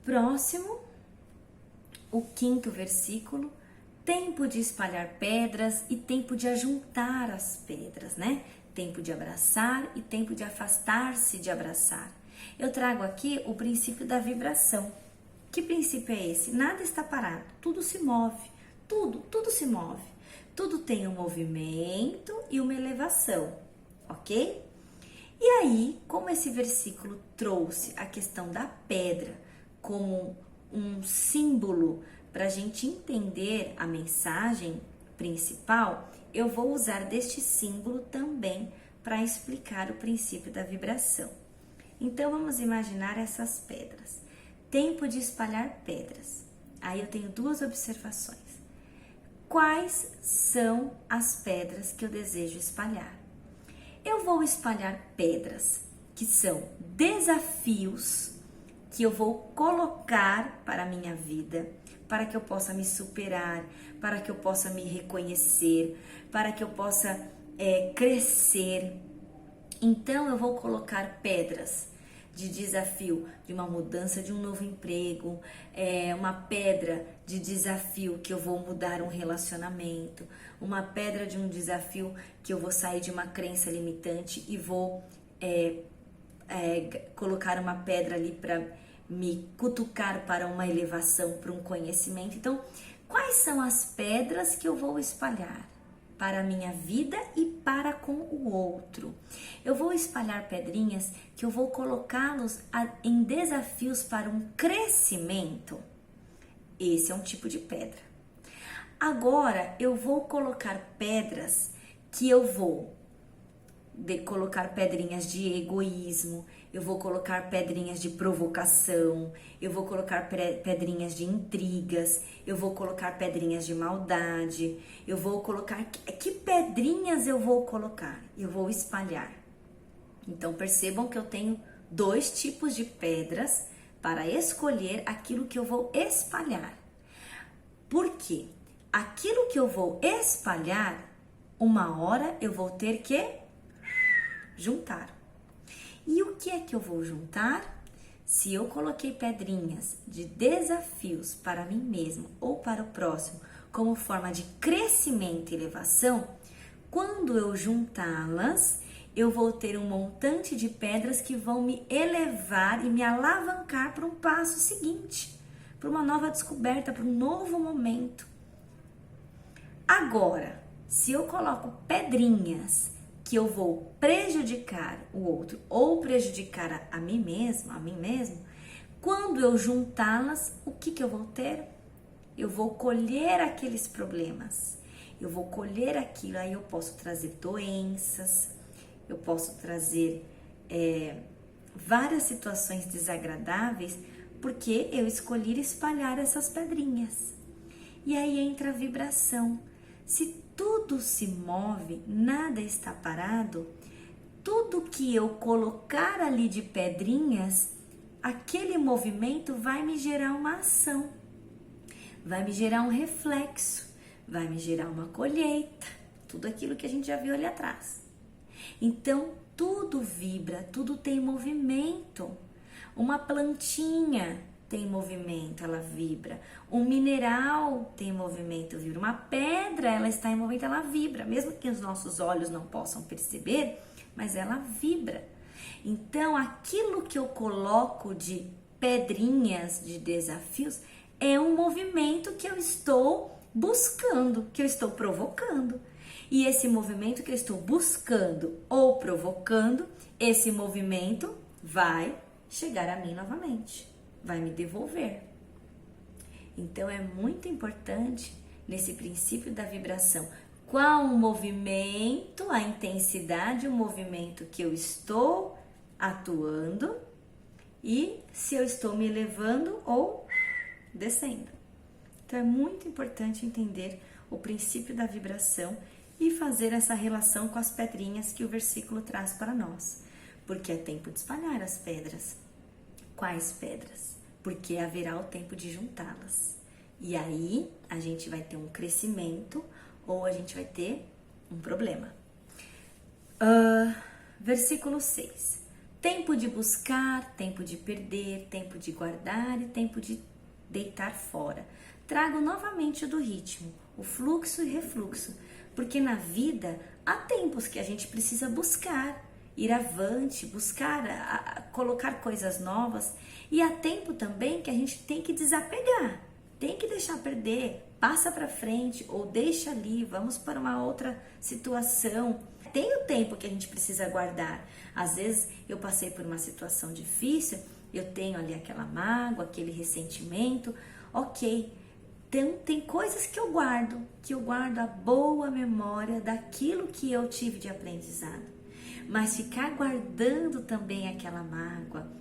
Próximo, o 5º versículo, tempo de espalhar pedras e tempo de ajuntar as pedras, né? Tempo de abraçar e tempo de afastar-se de abraçar. Eu trago aqui o princípio da vibração. Que princípio é esse? Nada está parado, tudo se move, tudo se move. Tudo tem um movimento e uma elevação, ok? E aí, como esse versículo trouxe a questão da pedra como um símbolo para a gente entender a mensagem principal, eu vou usar deste símbolo também para explicar o princípio da vibração. Então, vamos imaginar essas pedras. Tempo de espalhar pedras. Aí eu tenho 2 observações. Quais são as pedras que eu desejo espalhar? Eu vou espalhar pedras que são desafios que eu vou colocar para a minha vida, para que eu possa me superar, para que eu possa me reconhecer, para que eu possa crescer. Então eu vou colocar pedras de desafio, de uma mudança de um novo emprego, uma pedra de desafio que eu vou mudar um relacionamento, uma pedra de um desafio que eu vou sair de uma crença limitante e vou colocar uma pedra ali para me cutucar para uma elevação, para um conhecimento. Então, quais são as pedras que eu vou espalhar para a minha vida e para com o outro? Eu vou espalhar pedrinhas que eu vou colocá-los em desafios para um crescimento. Esse é um tipo de pedra. Agora, eu vou colocar pedras que eu vou colocar pedrinhas de egoísmo, eu vou colocar pedrinhas de provocação, eu vou colocar pedrinhas de intrigas, eu vou colocar pedrinhas de maldade, eu vou colocar... Que pedrinhas eu vou colocar? Eu vou espalhar. Então, percebam que eu tenho 2 tipos de pedras para escolher aquilo que eu vou espalhar. Por quê? Aquilo que eu vou espalhar, uma hora eu vou ter que juntar. E o que é que eu vou juntar? Se eu coloquei pedrinhas de desafios para mim mesmo ou para o próximo como forma de crescimento e elevação, quando eu juntá-las, eu vou ter um montante de pedras que vão me elevar e me alavancar para um passo seguinte, para uma nova descoberta, para um novo momento. Agora, se eu coloco pedrinhas que eu vou prejudicar o outro ou prejudicar a mim mesmo, quando eu juntá-las, o que eu vou ter? Eu vou colher aqueles problemas, eu vou colher aquilo, aí eu posso trazer doenças, eu posso trazer várias situações desagradáveis, porque eu escolhi espalhar essas pedrinhas. E aí entra a vibração. Se tudo se move, nada está parado, tudo que eu colocar ali de pedrinhas, aquele movimento vai me gerar uma ação, vai me gerar um reflexo, vai me gerar uma colheita, tudo aquilo que a gente já viu ali atrás. Então, tudo vibra, tudo tem movimento. Uma plantinha tem movimento, ela vibra. Um mineral tem movimento, vibra. Uma pedra, ela está em movimento, ela vibra. Mesmo que os nossos olhos não possam perceber, mas ela vibra. Então, aquilo que eu coloco de pedrinhas, de desafios, é um movimento que eu estou buscando, que eu estou provocando. E esse movimento que eu estou buscando ou provocando, esse movimento vai chegar a mim novamente, vai me devolver. Então é muito importante nesse princípio da vibração, qual o movimento, a intensidade, o movimento que eu estou atuando e se eu estou me elevando ou descendo. Então é muito importante entender o princípio da vibração e fazer essa relação com as pedrinhas que o versículo traz para nós. Porque é tempo de espalhar as pedras. Quais pedras? Porque haverá o tempo de juntá-las. E aí a gente vai ter um crescimento ou a gente vai ter um problema. Versículo 6. Tempo de buscar, tempo de perder, tempo de guardar e tempo de deitar fora. Trago novamente o do ritmo, o fluxo e refluxo. Porque na vida há tempos que a gente precisa buscar, ir avante, buscar, colocar coisas novas. E há tempo também que a gente tem que desapegar, tem que deixar perder, passa para frente ou deixa ali, vamos para uma outra situação. Tem o tempo que a gente precisa guardar. Às vezes eu passei por uma situação difícil, eu tenho ali aquela mágoa, aquele ressentimento, ok. Tem coisas que eu guardo a boa memória daquilo que eu tive de aprendizado. Mas ficar guardando também aquela mágoa,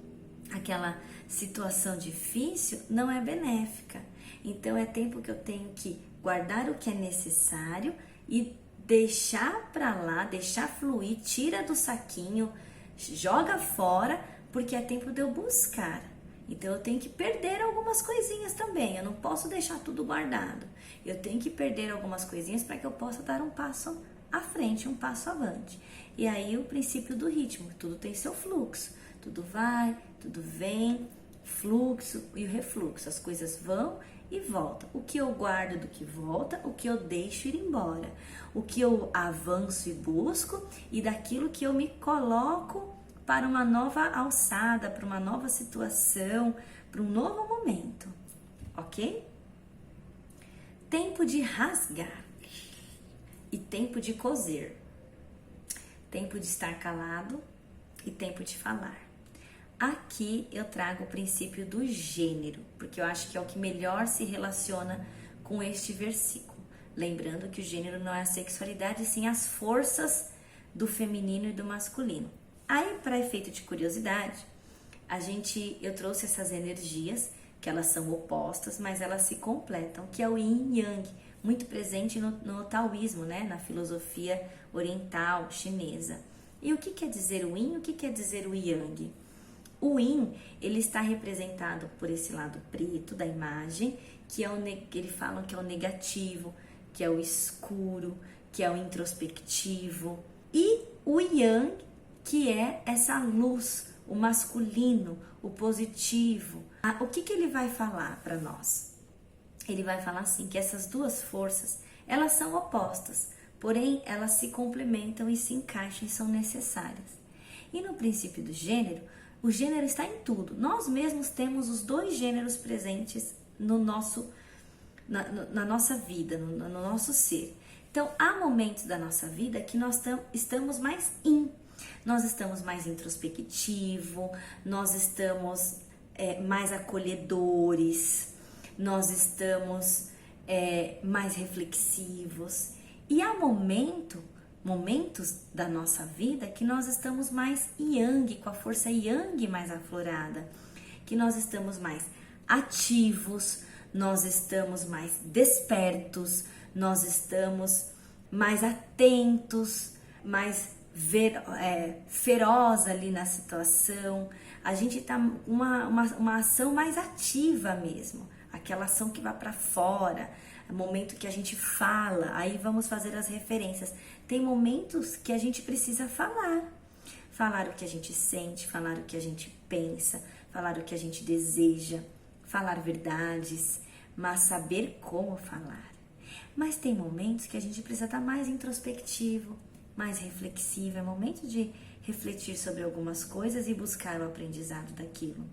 aquela situação difícil, não é benéfica. Então é tempo que eu tenho que guardar o que é necessário e deixar pra lá, deixar fluir, tira do saquinho, joga fora, porque é tempo de eu buscar. Então eu tenho que perder algumas coisinhas também, eu não posso deixar tudo guardado. Eu tenho que perder algumas coisinhas para que eu possa dar um passo à frente, um passo avante. E aí o princípio do ritmo, tudo tem seu fluxo, tudo vai, tudo vem, fluxo e o refluxo, as coisas vão e voltam. O que eu guardo do que volta, o que eu deixo ir embora, o que eu avanço e busco e daquilo que eu me coloco para uma nova alçada, para uma nova situação, para um novo momento, ok? Tempo de rasgar e tempo de coser, tempo de estar calado e tempo de falar. Aqui eu trago o princípio do gênero, porque eu acho que é o que melhor se relaciona com este versículo. Lembrando que o gênero não é a sexualidade, sim as forças do feminino e do masculino. Aí, para efeito de curiosidade, eu trouxe essas energias, que elas são opostas, mas elas se completam, que é o Yin e Yang, muito presente no taoísmo, né? Na filosofia oriental chinesa. E o que quer dizer o Yin e o que quer dizer o Yang? O Yin, ele está representado por esse lado preto da imagem, que eles falam que é o negativo, que é o escuro, que é o introspectivo. E o Yang, que é essa luz, o masculino, o positivo. O que ele vai falar para nós? Ele vai falar assim, que essas duas forças, elas são opostas, porém elas se complementam e se encaixam e são necessárias. E no princípio do gênero, o gênero está em tudo. Nós mesmos temos os dois gêneros presentes no na nossa vida, no nosso ser. Então, há momentos da nossa vida que nós estamos mais nós estamos mais introspectivo, nós estamos mais acolhedores, nós estamos mais reflexivos. E há momentos da nossa vida que nós estamos mais yang, com a força yang mais aflorada, que nós estamos mais ativos, nós estamos mais despertos, nós estamos mais atentos, mais feroz ali na situação. A gente tá uma ação mais ativa mesmo, aquela ação que vai para fora, momento que a gente fala. Aí vamos fazer as referências. Tem momentos que a gente precisa falar o que a gente sente, falar o que a gente pensa, falar o que a gente deseja, falar verdades, mas saber como falar. Mas tem momentos que a gente precisa estar mais introspectivo, mais reflexivo. É momento de refletir sobre algumas coisas e buscar o aprendizado daquilo.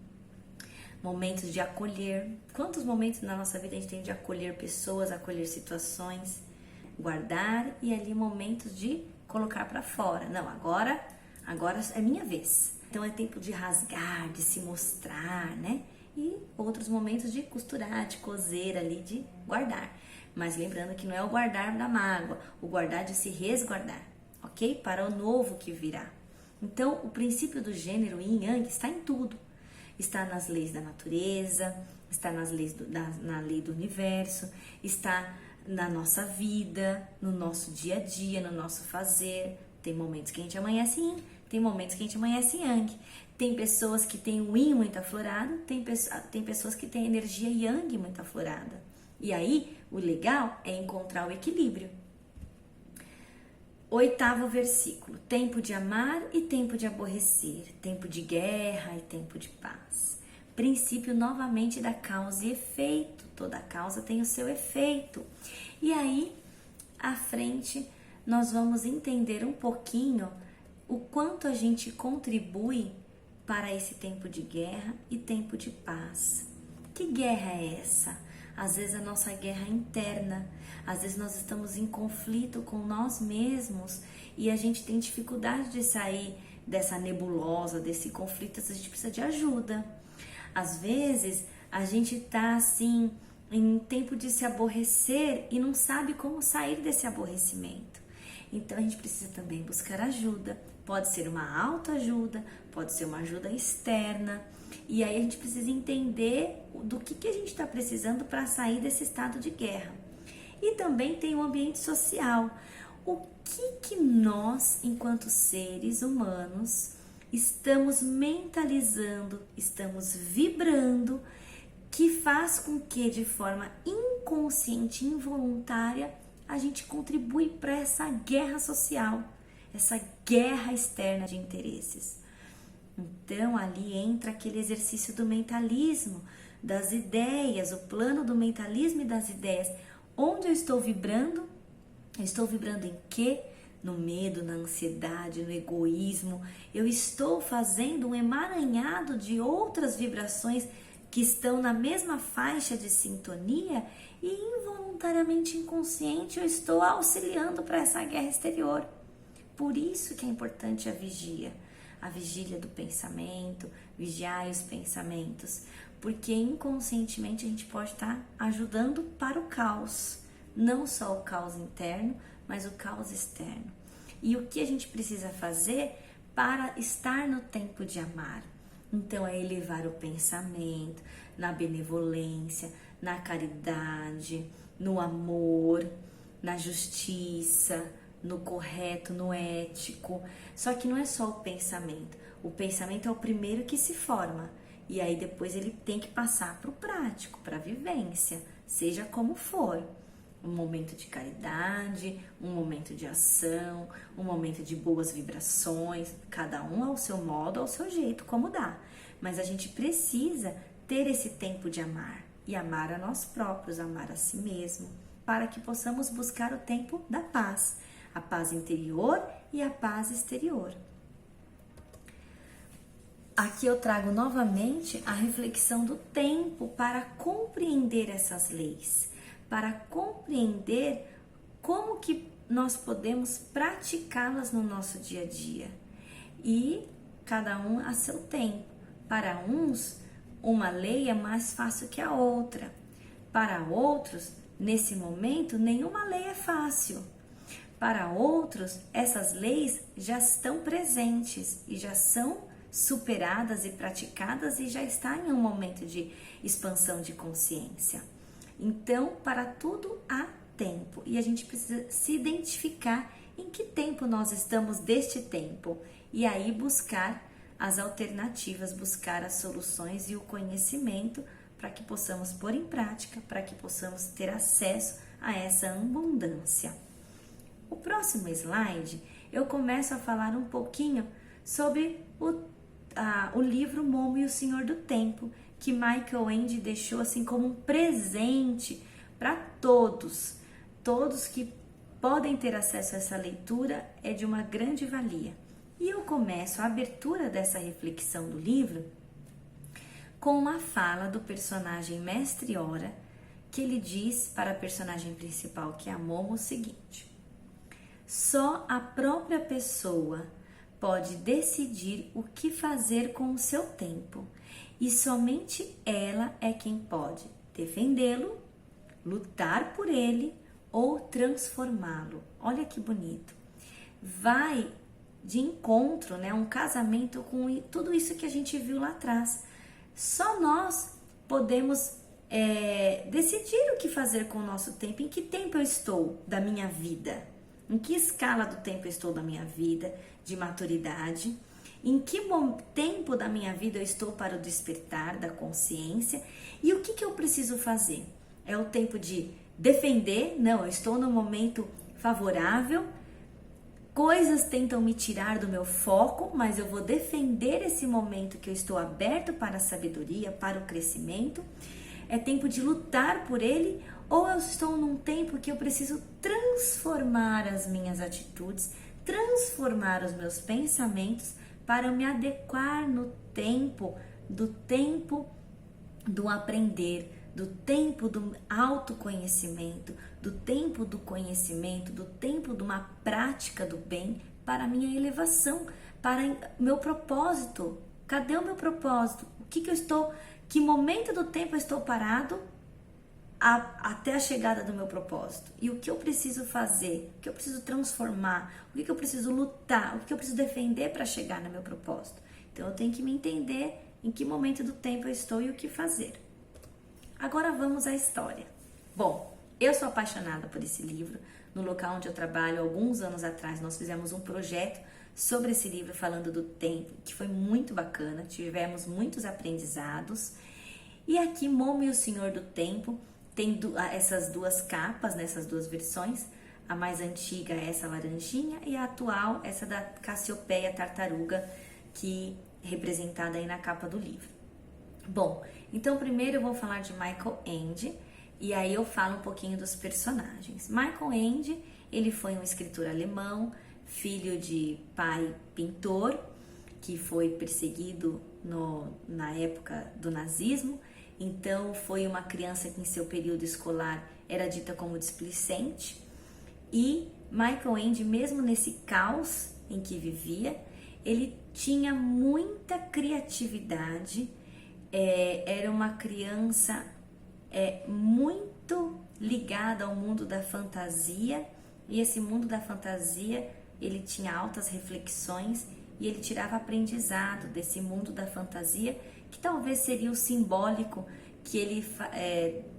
Momentos de acolher. Quantos momentos na nossa vida a gente tem de acolher pessoas, acolher situações, guardar, e ali momentos de colocar para fora. Não, agora é minha vez. Então é tempo de rasgar, de se mostrar, né? E outros momentos de costurar, de coser ali, de guardar. Mas lembrando que não é o guardar da mágoa, o guardar de se resguardar, ok? Para o novo que virá. Então, o princípio do gênero yin yang está em tudo. Está nas leis da natureza, está nas leis na lei do universo, está na nossa vida, no nosso dia a dia, no nosso fazer. Tem momentos que a gente amanhece yin, tem momentos que a gente amanhece yang. Tem pessoas que têm o yin muito aflorado, tem pessoas que têm energia yang muito aflorada. E aí, o legal é encontrar o equilíbrio. 8º versículo. Tempo de amar e tempo de aborrecer. Tempo de guerra e tempo de paz. Princípio novamente da causa e efeito. Toda causa tem o seu efeito. E aí, à frente, nós vamos entender um pouquinho o quanto a gente contribui para esse tempo de guerra e tempo de paz. Que guerra é essa? Às vezes a nossa guerra é interna, às vezes nós estamos em conflito com nós mesmos e a gente tem dificuldade de sair dessa nebulosa, desse conflito, a gente precisa de ajuda. Às vezes a gente está assim em tempo de se aborrecer e não sabe como sair desse aborrecimento. Então a gente precisa também buscar ajuda. Pode ser uma autoajuda, pode ser uma ajuda externa. E aí a gente precisa entender do que a gente está precisando para sair desse estado de guerra. E também tem o ambiente social. O que nós, enquanto seres humanos, estamos mentalizando, estamos vibrando, que faz com que de forma inconsciente, involuntária, a gente contribui para essa guerra social, essa guerra externa de interesses. Então, ali entra aquele exercício do mentalismo, das ideias, o plano do mentalismo e das ideias. Onde eu estou vibrando? Eu estou vibrando em quê? No medo, na ansiedade, no egoísmo. Eu estou fazendo um emaranhado de outras vibrações que estão na mesma faixa de sintonia e involuntariamente inconsciente eu estou auxiliando para essa guerra exterior. Por isso que é importante a vigília do pensamento, vigiar os pensamentos, porque inconscientemente a gente pode estar ajudando para o caos, não só o caos interno, mas o caos externo. E o que a gente precisa fazer para estar no tempo de amar? Então é elevar o pensamento na benevolência, na caridade, no amor, na justiça, no correto, no ético. Só que não é só o pensamento é o primeiro que se forma, e aí depois ele tem que passar para o prático, para a vivência, seja como for. Um momento de caridade, um momento de ação, um momento de boas vibrações, cada um ao seu modo, ao seu jeito, como dá. Mas a gente precisa ter esse tempo de amar, e amar a nós próprios, amar a si mesmo, para que possamos buscar o tempo da paz. a paz interior e a paz exterior. Aqui eu trago novamente a reflexão do tempo para compreender essas leis, para compreender como que nós podemos praticá-las no nosso dia a dia. E cada um a seu tempo. Para uns, uma lei é mais fácil que a outra. Para outros, nesse momento, nenhuma lei é fácil. Para outros, essas leis já estão presentes e já são superadas e praticadas e já está em um momento de expansão de consciência. Então, para tudo há tempo e a gente precisa se identificar em que tempo nós estamos deste tempo e aí buscar as alternativas, buscar as soluções e o conhecimento para que possamos pôr em prática, para que possamos ter acesso a essa abundância. O próximo slide, eu começo a falar um pouquinho sobre o livro Momo e o Senhor do Tempo, que Michael Ende deixou assim como um presente para todos. Todos que podem ter acesso a essa leitura é de uma grande valia. E eu começo a abertura dessa reflexão do livro com uma fala do personagem Mestre Ora, que ele diz para a personagem principal, que é a Momo, o seguinte: só a própria pessoa pode decidir o que fazer com o seu tempo, e somente ela é quem pode defendê-lo, lutar por ele ou transformá-lo. Olha que bonito. Vai de encontro, né, um casamento com tudo isso que a gente viu lá atrás. Só nós podemos decidir o que fazer com o nosso tempo, em que tempo eu estou da minha vida, em que escala do tempo eu estou da minha vida, de maturidade, em que tempo da minha vida eu estou para o despertar da consciência e o que eu preciso fazer. É o tempo de defender? Não, eu estou no momento favorável, coisas tentam me tirar do meu foco, mas eu vou defender esse momento que eu estou aberto para a sabedoria, para o crescimento. É tempo de lutar por ele, ou eu estou num tempo que eu preciso transformar as minhas atitudes, transformar os meus pensamentos para eu me adequar no tempo do aprender, do tempo do autoconhecimento, do tempo do conhecimento, do tempo de uma prática do bem para a minha elevação, para meu propósito. Cadê o meu propósito? Que momento do tempo eu estou parado até a chegada do meu propósito? E o que eu preciso fazer? O que eu preciso transformar? O que eu preciso lutar? O que eu preciso defender para chegar no meu propósito? Então eu tenho que me entender em que momento do tempo eu estou e o que fazer. Agora vamos à história. Bom, eu sou apaixonada por esse livro. No local onde eu trabalho, alguns anos atrás, nós fizemos um projeto sobre esse livro falando do tempo, que foi muito bacana, tivemos muitos aprendizados. E aqui, Momo e o Senhor do Tempo, tem essas duas capas, nessas duas versões. A mais antiga é essa laranjinha e a atual, essa da Cassiopeia tartaruga, que é representada aí na capa do livro. Bom, então primeiro eu vou falar de Michael Ende e aí eu falo um pouquinho dos personagens. Michael Ende, ele foi um escritor alemão, filho de pai pintor, que foi perseguido na época do nazismo, então foi uma criança que em seu período escolar era dita como displicente. E Michael Ende, mesmo nesse caos em que vivia, ele tinha muita criatividade, era uma criança muito ligada ao mundo da fantasia, e esse mundo da fantasia ele tinha altas reflexões e ele tirava aprendizado desse mundo da fantasia, que talvez seria o simbólico que ele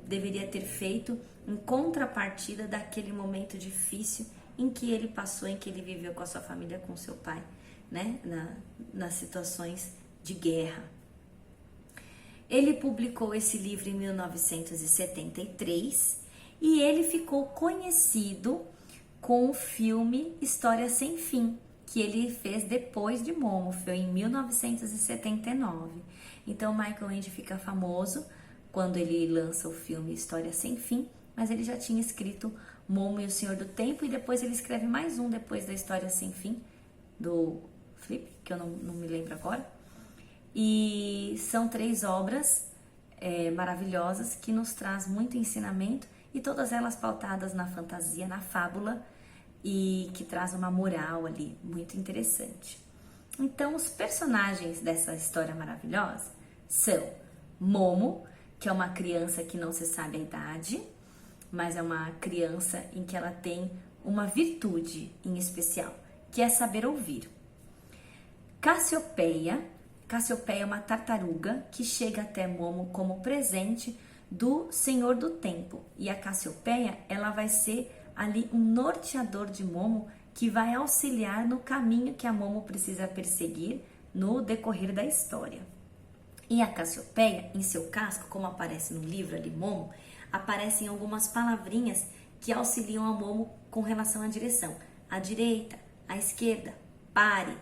deveria ter feito em contrapartida daquele momento difícil em que ele passou, em que ele viveu com a sua família, com seu pai, né? Nas situações de guerra. Ele publicou esse livro em 1973 e ele ficou conhecido com o filme História Sem Fim, que ele fez depois de Momo, foi em 1979. Então Michael Ende fica famoso quando ele lança o filme História Sem Fim, mas ele já tinha escrito Momo e o Senhor do Tempo, e depois ele escreve mais um depois da História Sem Fim, do Flip, que eu não me lembro agora. E são 3 obras maravilhosas que nos traz muito ensinamento, e todas elas pautadas na fantasia, na fábula, e que traz uma moral ali muito interessante. Então, os personagens dessa história maravilhosa são Momo, que é uma criança que não se sabe a idade, mas é uma criança em que ela tem uma virtude em especial, que é saber ouvir. Cassiopeia é uma tartaruga que chega até Momo como presente do Senhor do Tempo. E a Cassiopeia, ela vai ser ali um norteador de Momo, que vai auxiliar no caminho que a Momo precisa perseguir no decorrer da história. E a Cassiopeia, em seu casco, como aparece no livro ali, Momo, aparecem algumas palavrinhas que auxiliam a Momo com relação à direção. À direita, à esquerda, pare,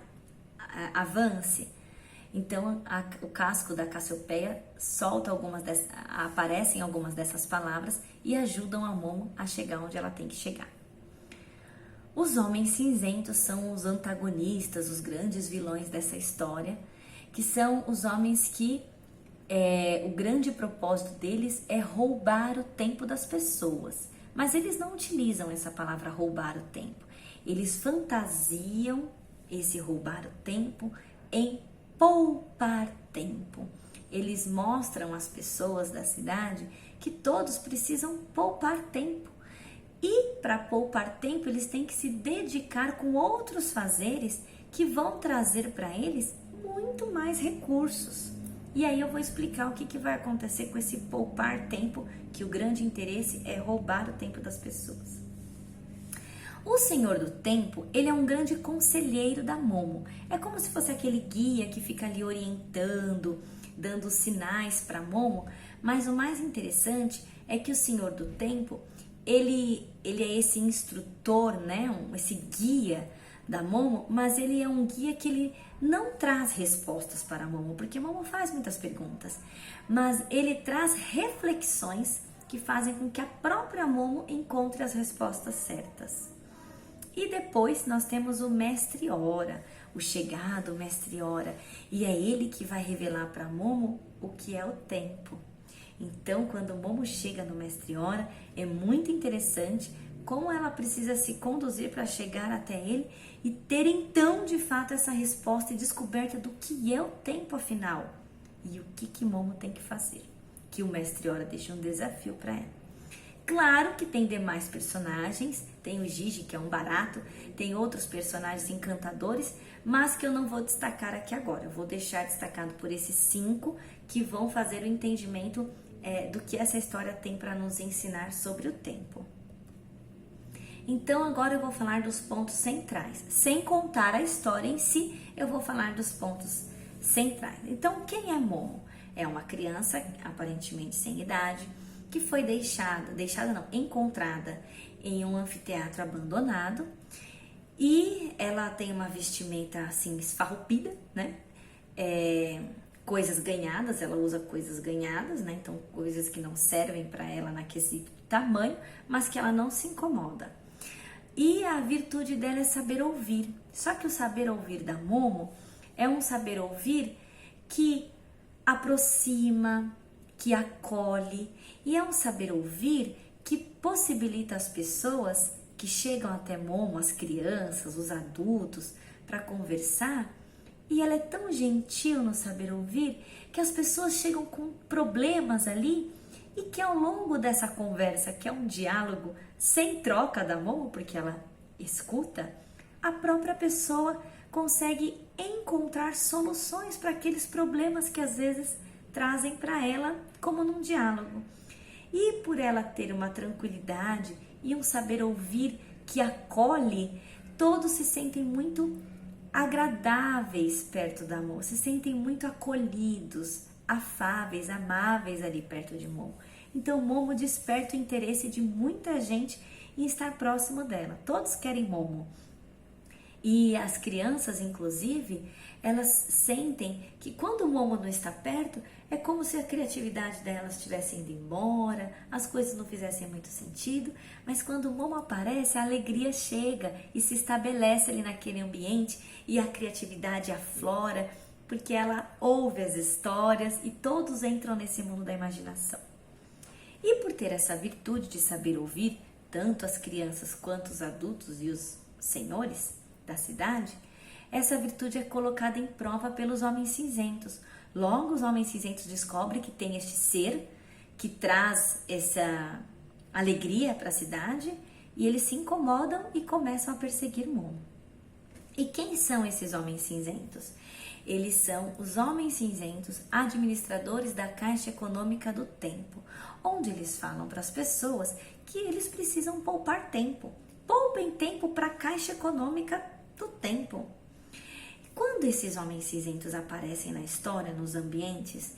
avance. Então, o casco da Cassiopeia aparecem algumas dessas palavras e ajudam a Momo a chegar onde ela tem que chegar. Os homens cinzentos são os antagonistas, os grandes vilões dessa história, que são os homens que o grande propósito deles é roubar o tempo das pessoas. Mas eles não utilizam essa palavra roubar o tempo. Eles fantasiam esse roubar o tempo em poupar tempo. Eles mostram às pessoas da cidade que todos precisam poupar tempo. E para poupar tempo, eles têm que se dedicar com outros fazeres que vão trazer para eles muito mais recursos. E aí eu vou explicar o que vai acontecer com esse poupar tempo, que o grande interesse é roubar o tempo das pessoas. O Senhor do Tempo, ele é um grande conselheiro da Momo. É como se fosse aquele guia que fica ali orientando, dando sinais para Momo, mas o mais interessante é que o Senhor do Tempo, ele é esse instrutor, né? Esse guia da Momo, mas ele é um guia que ele não traz respostas para a Momo, porque a Momo faz muitas perguntas, mas ele traz reflexões que fazem com que a própria Momo encontre as respostas certas. E depois nós temos o Mestre Ora, o chegado Mestre Ora, e é ele que vai revelar para Momo o que é o tempo. Então, quando Momo chega no Mestre Ora, é muito interessante como ela precisa se conduzir para chegar até ele e ter então, de fato, essa resposta e descoberta do que é o tempo afinal e o que Momo tem que fazer, que o Mestre Ora deixa um desafio para ela. Claro que tem demais personagens, tem o Gigi, que é um barato, tem outros personagens encantadores, mas que eu não vou destacar aqui agora. Eu vou deixar destacado por esses 5 que vão fazer o entendimento do que essa história tem para nos ensinar sobre o tempo. Então agora eu vou falar dos pontos centrais. Sem contar a história em si, eu vou falar dos pontos centrais. Então, quem é Momo? É uma criança, aparentemente sem idade, que foi encontrada em um anfiteatro abandonado, e ela tem uma vestimenta assim esfarrupida, né? Coisas ganhadas, ela usa coisas ganhadas, né? Então coisas que não servem para ela na quesito tamanho, mas que ela não se incomoda. E a virtude dela é saber ouvir. Só que o saber ouvir da Momo é um saber ouvir que aproxima, que acolhe, e é um saber ouvir que possibilita as pessoas que chegam até Momo, as crianças, os adultos, para conversar, e ela é tão gentil no saber ouvir que as pessoas chegam com problemas ali e que ao longo dessa conversa, que é um diálogo sem troca da Momo, porque ela escuta, a própria pessoa consegue encontrar soluções para aqueles problemas que às vezes trazem para ela, como num diálogo. E por ela ter uma tranquilidade e um saber ouvir que acolhe, todos se sentem muito agradáveis perto da Momo, se sentem muito acolhidos, afáveis, amáveis ali perto de Momo. Então Momo desperta o interesse de muita gente em estar próximo dela. Todos querem Momo. E as crianças, inclusive, elas sentem que quando o Momo não está perto, É como se a criatividade delas estivesse indo embora, as coisas não fizessem muito sentido, mas quando o Momo aparece, a alegria chega e se estabelece ali naquele ambiente e a criatividade aflora, porque ela ouve as histórias e todos entram nesse mundo da imaginação. E por ter essa virtude de saber ouvir, tanto as crianças quanto os adultos e os senhores da cidade, essa virtude é colocada em prova pelos homens cinzentos. Logo, os homens cinzentos descobrem que tem este ser que traz essa alegria para a cidade e eles se incomodam e começam a perseguir Momo. E quem são esses homens cinzentos? Eles são os homens cinzentos administradores da Caixa Econômica do Tempo, onde eles falam para as pessoas que eles precisam poupar tempo. Poupem tempo para a Caixa Econômica do Tempo. Quando esses homens cinzentos aparecem na história, nos ambientes,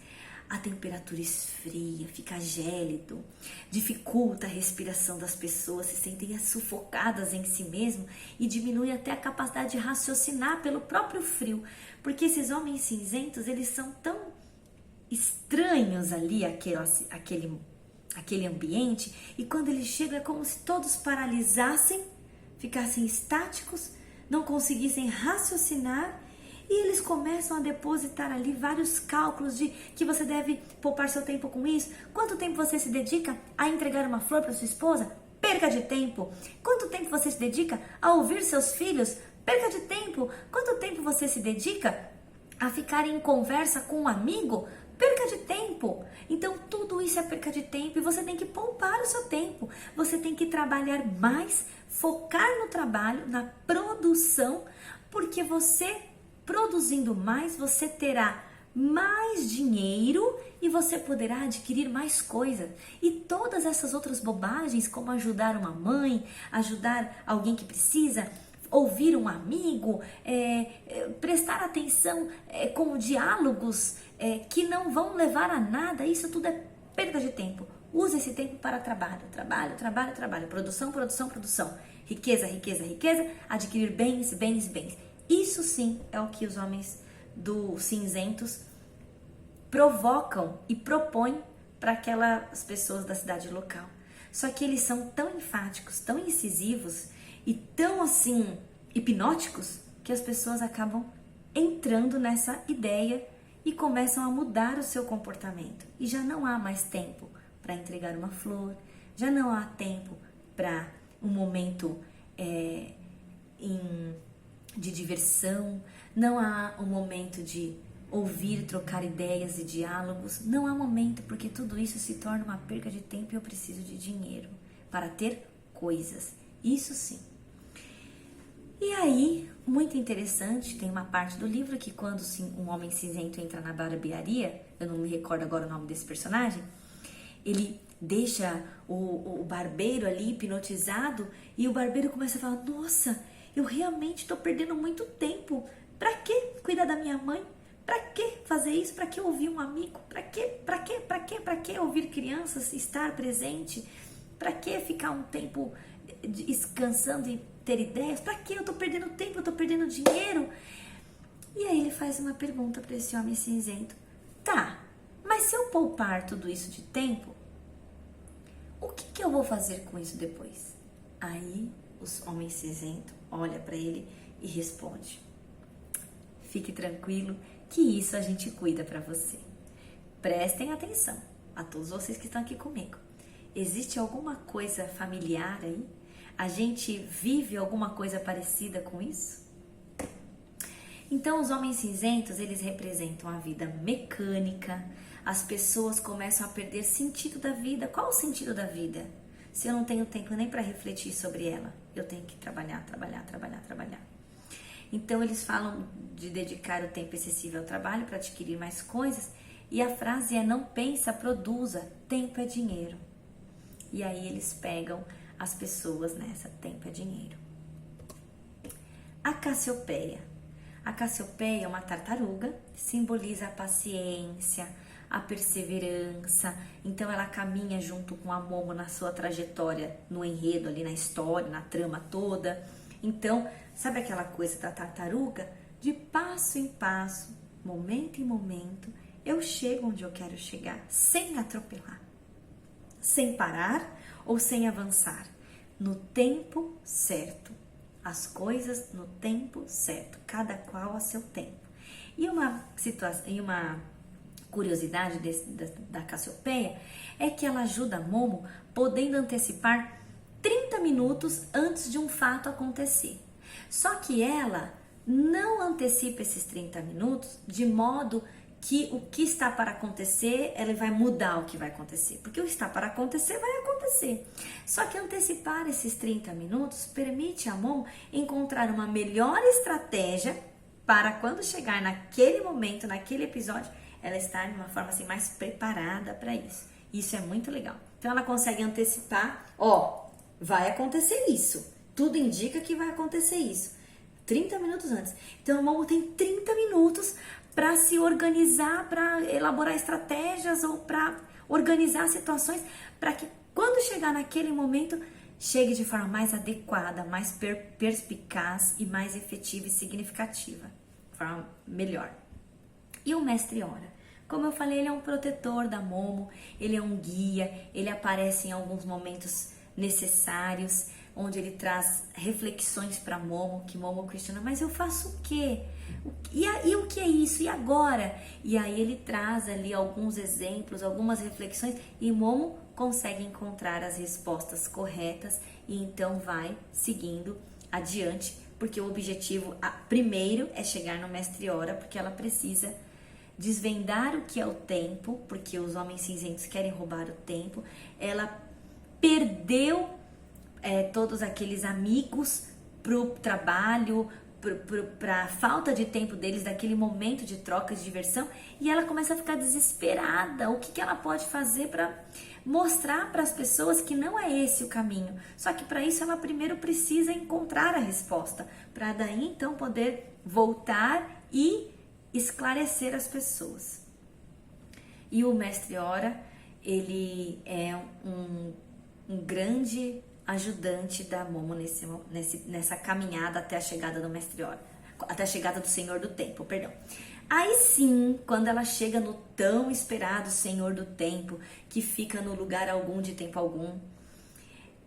a temperatura esfria, fica gélido, dificulta a respiração das pessoas, se sentem sufocadas em si mesmo e diminui até a capacidade de raciocinar pelo próprio frio, porque esses homens cinzentos, eles são tão estranhos ali, aquele ambiente, e quando eles chegam é como se todos paralisassem, ficassem estáticos, não conseguissem raciocinar. E eles começam a depositar ali vários cálculos de que você deve poupar seu tempo com isso. Quanto tempo você se dedica a entregar uma flor para sua esposa? Perca de tempo. Quanto tempo você se dedica a ouvir seus filhos? Perca de tempo. Quanto tempo você se dedica a ficar em conversa com um amigo? Perca de tempo. Então tudo isso é perca de tempo e você tem que poupar o seu tempo. Você tem que trabalhar mais, focar no trabalho, na produção, porque você produzindo mais, você terá mais dinheiro e você poderá adquirir mais coisas. E todas essas outras bobagens, como ajudar uma mãe, ajudar alguém que precisa, ouvir um amigo, prestar atenção com diálogos que não vão levar a nada, isso tudo é perda de tempo. Use esse tempo para trabalho, trabalho, trabalho, trabalho, produção, produção, produção, riqueza, riqueza, riqueza, adquirir bens, bens, bens. Isso sim é o que os homens dos cinzentos provocam e propõem para aquelas pessoas da cidade local. Só que eles são tão enfáticos, tão incisivos e tão assim hipnóticos que as pessoas acabam entrando nessa ideia e começam a mudar o seu comportamento. E já não há mais tempo para entregar uma flor, já não há tempo para um momento de diversão, não há um momento de ouvir, trocar ideias e diálogos, não há momento, porque tudo isso se torna uma perca de tempo e eu preciso de dinheiro para ter coisas, isso sim. E aí, muito interessante, tem uma parte do livro que quando um homem cinzento entra na barbearia, eu não me recordo agora o nome desse personagem, ele deixa o barbeiro ali hipnotizado e o barbeiro começa a falar, nossa, eu realmente estou perdendo muito tempo. Para que cuidar da minha mãe? Para que fazer isso? Para que ouvir um amigo? Para que ouvir crianças, estar presente? Para que ficar um tempo descansando e ter ideias? Para que eu estou perdendo tempo? Eu estou perdendo dinheiro? E aí ele faz uma pergunta para esse homem cinzento. Tá, mas se eu poupar tudo isso de tempo, o que eu vou fazer com isso depois? Aí os homens cinzentos olha para ele e responde, fique tranquilo que isso a gente cuida para você. Prestem atenção a todos vocês que estão aqui comigo. Existe alguma coisa familiar aí? A gente vive alguma coisa parecida com isso? Então os homens cinzentos, eles representam a vida mecânica, as pessoas começam a perder sentido da vida. Qual o sentido da vida? Se eu não tenho tempo nem para refletir sobre ela, eu tenho que trabalhar, trabalhar, trabalhar, trabalhar. Então eles falam de dedicar o tempo excessivo ao trabalho para adquirir mais coisas e a frase é não pensa, produza, tempo é dinheiro. E aí eles pegam as pessoas nessa, tempo é dinheiro. A Cassiopeia. A Cassiopeia é uma tartaruga, simboliza a paciência, a perseverança, então ela caminha junto com a Momo na sua trajetória, no enredo ali, na história, na trama toda. Então, sabe aquela coisa da tartaruga? De passo em passo, momento em momento, eu chego onde eu quero chegar, sem atropelar, sem parar ou sem avançar, no tempo certo. As coisas no tempo certo, cada qual a seu tempo. E uma situação, e uma curiosidade da Cassiopeia é que ela ajuda a Momo podendo antecipar 30 minutos antes de um fato acontecer. Só que ela não antecipa esses 30 minutos de modo que o que está para acontecer, ela vai mudar o que vai acontecer. Porque o que está para acontecer, vai acontecer. Só que antecipar esses 30 minutos permite a Momo encontrar uma melhor estratégia para quando chegar naquele momento, naquele episódio, ela estar de uma forma assim mais preparada para isso. Isso é muito legal. Então ela consegue antecipar, vai acontecer isso. Tudo indica que vai acontecer isso. 30 minutos antes. Então a Momo tem 30 minutos para se organizar, para elaborar estratégias ou para organizar situações para que quando chegar naquele momento, chegue de forma mais adequada, mais perspicaz e mais efetiva e significativa. De forma melhor. E o Mestre Ora? Como eu falei, ele é um protetor da Momo, ele é um guia, ele aparece em alguns momentos necessários, onde ele traz reflexões para Momo, que Momo questiona, mas eu faço o quê? E o que é isso? E agora? E aí ele traz ali alguns exemplos, algumas reflexões, e Momo consegue encontrar as respostas corretas e então vai seguindo adiante, porque o objetivo primeiro é chegar no Mestre Ora, porque ela precisa desvendar o que é o tempo, porque os homens cinzentos querem roubar o tempo. Ela perdeu todos aqueles amigos pro trabalho, para a falta de tempo deles, daquele momento de troca, de diversão, e ela começa a ficar desesperada. O que ela pode fazer para mostrar para as pessoas que não é esse o caminho? Só que para isso ela primeiro precisa encontrar a resposta, para daí então poder voltar e esclarecer as pessoas. E o Mestre Ora, ele é um grande ajudante da Momo nessa caminhada até a chegada do Mestre Ora, até a chegada do Senhor do Tempo, perdão. Aí sim, quando ela chega no tão esperado Senhor do Tempo, que fica no lugar algum de tempo algum,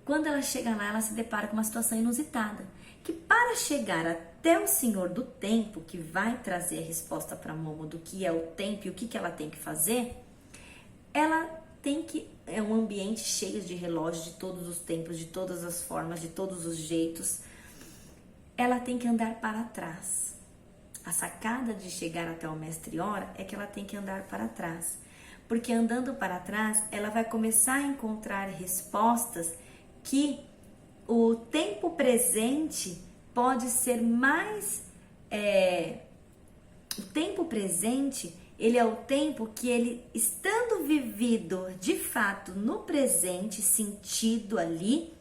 quando ela chega lá, ela se depara com uma situação inusitada, que para chegar até o Senhor do Tempo, que vai trazer a resposta para Momo do que é o tempo e o que ela tem que fazer, ela tem que, é um ambiente cheio de relógios de todos os tempos, de todas as formas, de todos os jeitos, ela tem que andar para trás. A sacada de chegar até o Mestre Ora é que ela tem que andar para trás, porque andando para trás, ela vai começar a encontrar respostas que o tempo presente pode ser mais... o tempo presente, ele é o tempo que ele, estando vivido de fato no presente, sentido ali,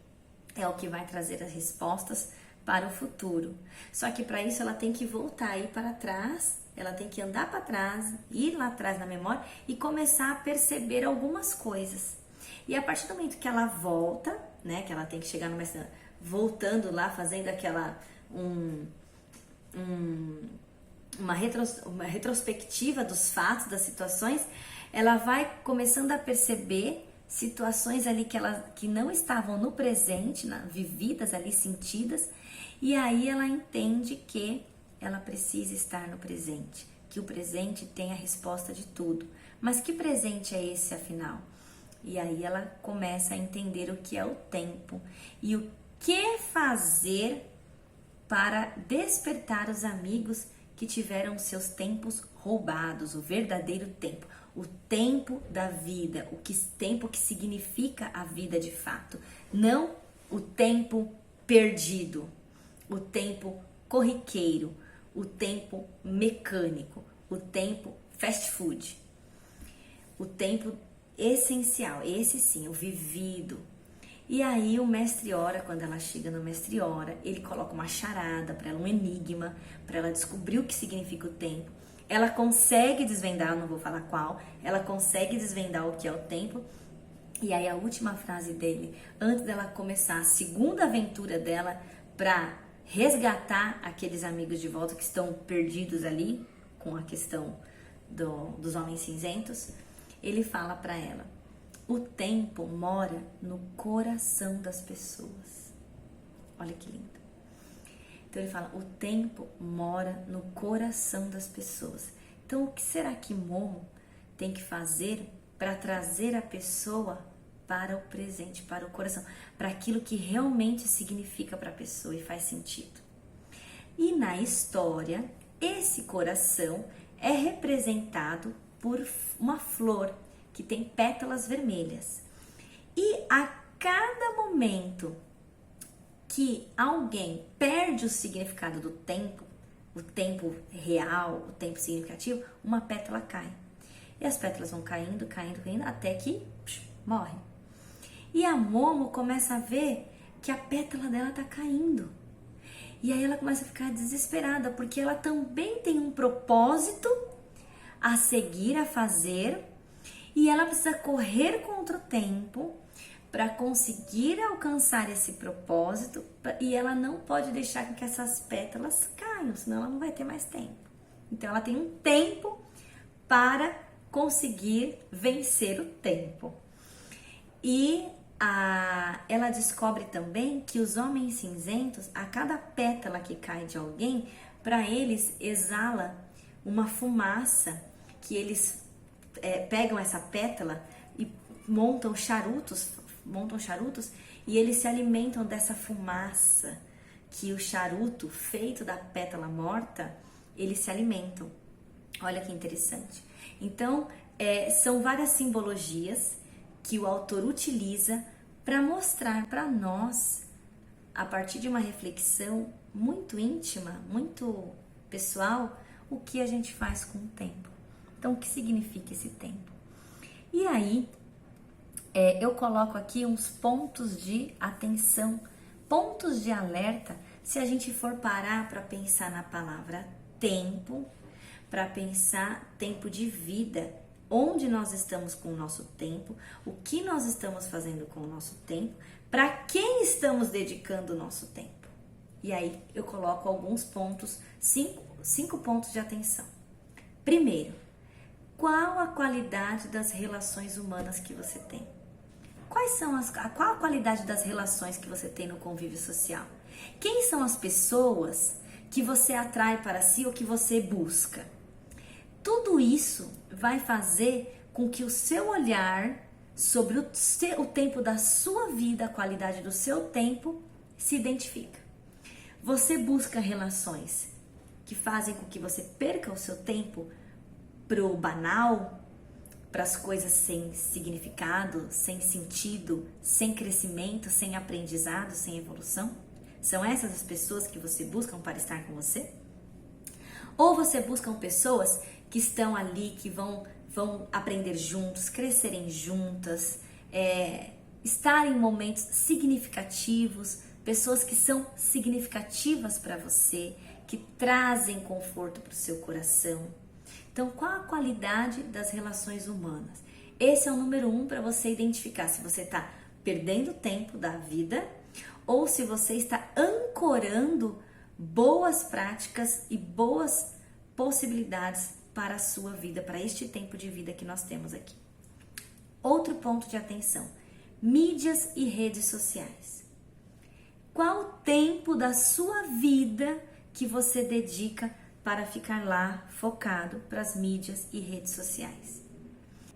é o que vai trazer as respostas para o futuro. Só que para isso ela tem que voltar aí para trás, ela tem que andar para trás, ir lá atrás na memória e começar a perceber algumas coisas. E a partir do momento que ela volta, né, que ela tem que chegar no mestre, voltando lá, fazendo aquela uma retrospectiva dos fatos, das situações, ela vai começando a perceber situações ali que não estavam no presente, vividas ali, sentidas, e aí ela entende que ela precisa estar no presente, que o presente tem a resposta de tudo. Mas que presente é esse, afinal? E aí ela começa a entender o que é o tempo e o que fazer para despertar os amigos que tiveram seus tempos roubados, o verdadeiro tempo, o tempo da vida, tempo que significa a vida de fato, não o tempo perdido, o tempo corriqueiro, o tempo mecânico, o tempo fast food, o tempo essencial, esse sim, o vivido. E aí o Mestre Ora, quando ela chega no Mestre Ora, ele coloca uma charada para ela, um enigma, para ela descobrir o que significa o tempo. Ela consegue desvendar, não vou falar qual, ela consegue desvendar o que é o tempo. E aí a última frase dele, antes dela começar a segunda aventura dela para resgatar aqueles amigos de volta que estão perdidos ali com a questão dos homens cinzentos, ele fala para ela: o tempo mora no coração das pessoas. Olha que lindo. Então ele fala: o tempo mora no coração das pessoas. Então o que será que Momo tem que fazer para trazer a pessoa para o presente, para o coração, para aquilo que realmente significa para a pessoa e faz sentido? E na história, esse coração é representado por uma flor que tem pétalas vermelhas. E a cada momento que alguém perde o significado do tempo, o tempo real, o tempo significativo, uma pétala cai. E as pétalas vão caindo, caindo, caindo, até que morre. E a Momo começa a ver que a pétala dela tá caindo. E aí ela começa a ficar desesperada, porque ela também tem um propósito a seguir, a fazer, e ela precisa correr contra o tempo para conseguir alcançar esse propósito, e ela não pode deixar que essas pétalas caiam, senão ela não vai ter mais tempo. Então ela tem um tempo para conseguir vencer o tempo. E ela descobre também que os homens cinzentos, a cada pétala que cai de alguém, para eles exala uma fumaça, que eles pegam essa pétala e montam charutos, e eles se alimentam dessa fumaça, que o charuto feito da pétala morta, eles se alimentam. Olha que interessante. Então, são várias simbologias que o autor utiliza para mostrar para nós, a partir de uma reflexão muito íntima, muito pessoal, o que a gente faz com o tempo. Então, o que significa esse tempo? E aí, eu coloco aqui uns pontos de atenção, pontos de alerta, se a gente for parar para pensar na palavra tempo, para pensar tempo de vida, onde nós estamos com o nosso tempo, o que nós estamos fazendo com o nosso tempo, para quem estamos dedicando o nosso tempo. E aí eu coloco alguns pontos, cinco pontos de atenção. Primeiro, qual a qualidade das relações humanas que você tem? Qual a qualidade das relações que você tem no convívio social? Quem são as pessoas que você atrai para si ou que você busca? Tudo isso vai fazer com que o seu olhar sobre o tempo da sua vida, a qualidade do seu tempo, se identifica. Você busca relações que fazem com que você perca o seu tempo pro banal, para as coisas sem significado, sem sentido, sem crescimento, sem aprendizado, sem evolução? São essas as pessoas que você busca para estar com você? Ou você busca pessoas que estão ali, que vão aprender juntos, crescerem juntas, estar em momentos significativos, pessoas que são significativas para você, que trazem conforto para o seu coração. Então, qual a qualidade das relações humanas? Esse é o número 1 para você identificar se você está perdendo tempo da vida ou se você está ancorando boas práticas e boas possibilidades para a sua vida, para este tempo de vida que nós temos aqui. Outro ponto de atenção: mídias e redes sociais. Qual o tempo da sua vida que você dedica para ficar lá focado para as mídias e redes sociais?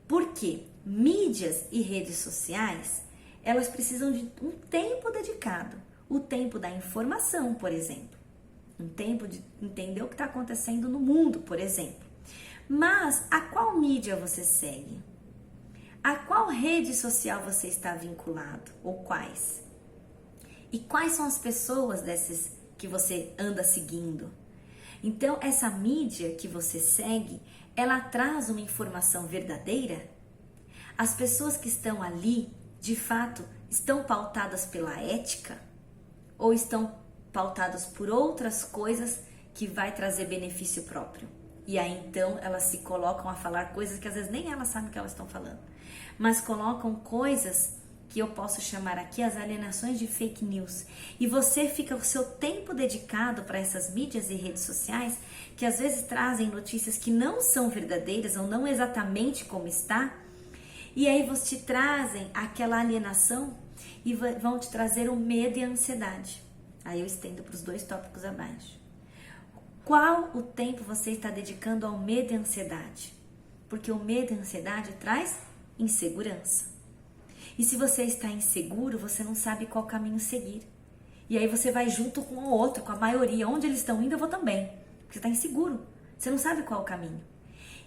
Porque mídias e redes sociais, elas precisam de um tempo dedicado. O tempo da informação, por exemplo. Um tempo de entender o que está acontecendo no mundo, por exemplo. Mas a qual mídia você segue? A qual rede social você está vinculado? Ou quais? E quais são as pessoas dessas que você anda seguindo? Então, essa mídia que você segue, ela traz uma informação verdadeira? As pessoas que estão ali, de fato, estão pautadas pela ética? Ou estão pautadas por outras coisas que vai trazer benefício próprio? E aí, então, elas se colocam a falar coisas que às vezes nem elas sabem que elas estão falando. Mas colocam coisas que eu posso chamar aqui as alienações de fake news. E você fica o seu tempo dedicado para essas mídias e redes sociais, que às vezes trazem notícias que não são verdadeiras ou não exatamente como está, e aí você te trazem aquela alienação e vão te trazer o medo e a ansiedade. Aí eu estendo para os 2 tópicos abaixo. Qual o tempo você está dedicando ao medo e à ansiedade? Porque o medo e a ansiedade traz insegurança. E se você está inseguro, você não sabe qual caminho seguir. E aí você vai junto com o outro, com a maioria. Onde eles estão indo, eu vou também. Porque você está inseguro. Você não sabe qual é o caminho.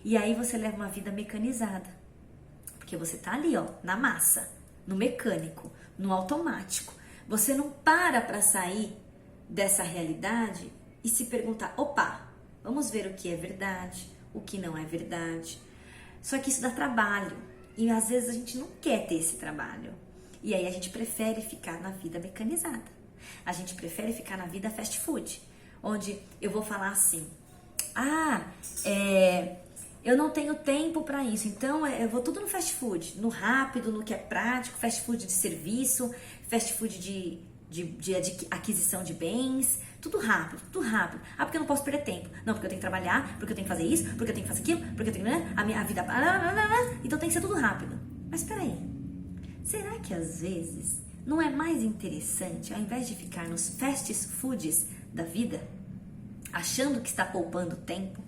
E aí você leva uma vida mecanizada. Porque você está ali, ó, na massa, no mecânico, no automático. Você não para sair dessa realidade e se perguntar, opa, vamos ver o que é verdade, o que não é verdade. Só que isso dá trabalho. E às vezes a gente não quer ter esse trabalho. E aí a gente prefere ficar na vida mecanizada. A gente prefere ficar na vida fast food. Onde eu vou falar assim, eu não tenho tempo para isso. Então eu vou tudo no fast food. No rápido, no que é prático, fast food de serviço, fast food de aquisição de bens. Tudo rápido, tudo rápido. Porque eu não posso perder tempo. Não, porque eu tenho que trabalhar, porque eu tenho que fazer isso, porque eu tenho que fazer aquilo, porque eu tenho que... A minha vida... Então tem que ser tudo rápido. Mas peraí, será que às vezes não é mais interessante, ao invés de ficar nos fast foods da vida, achando que está poupando tempo,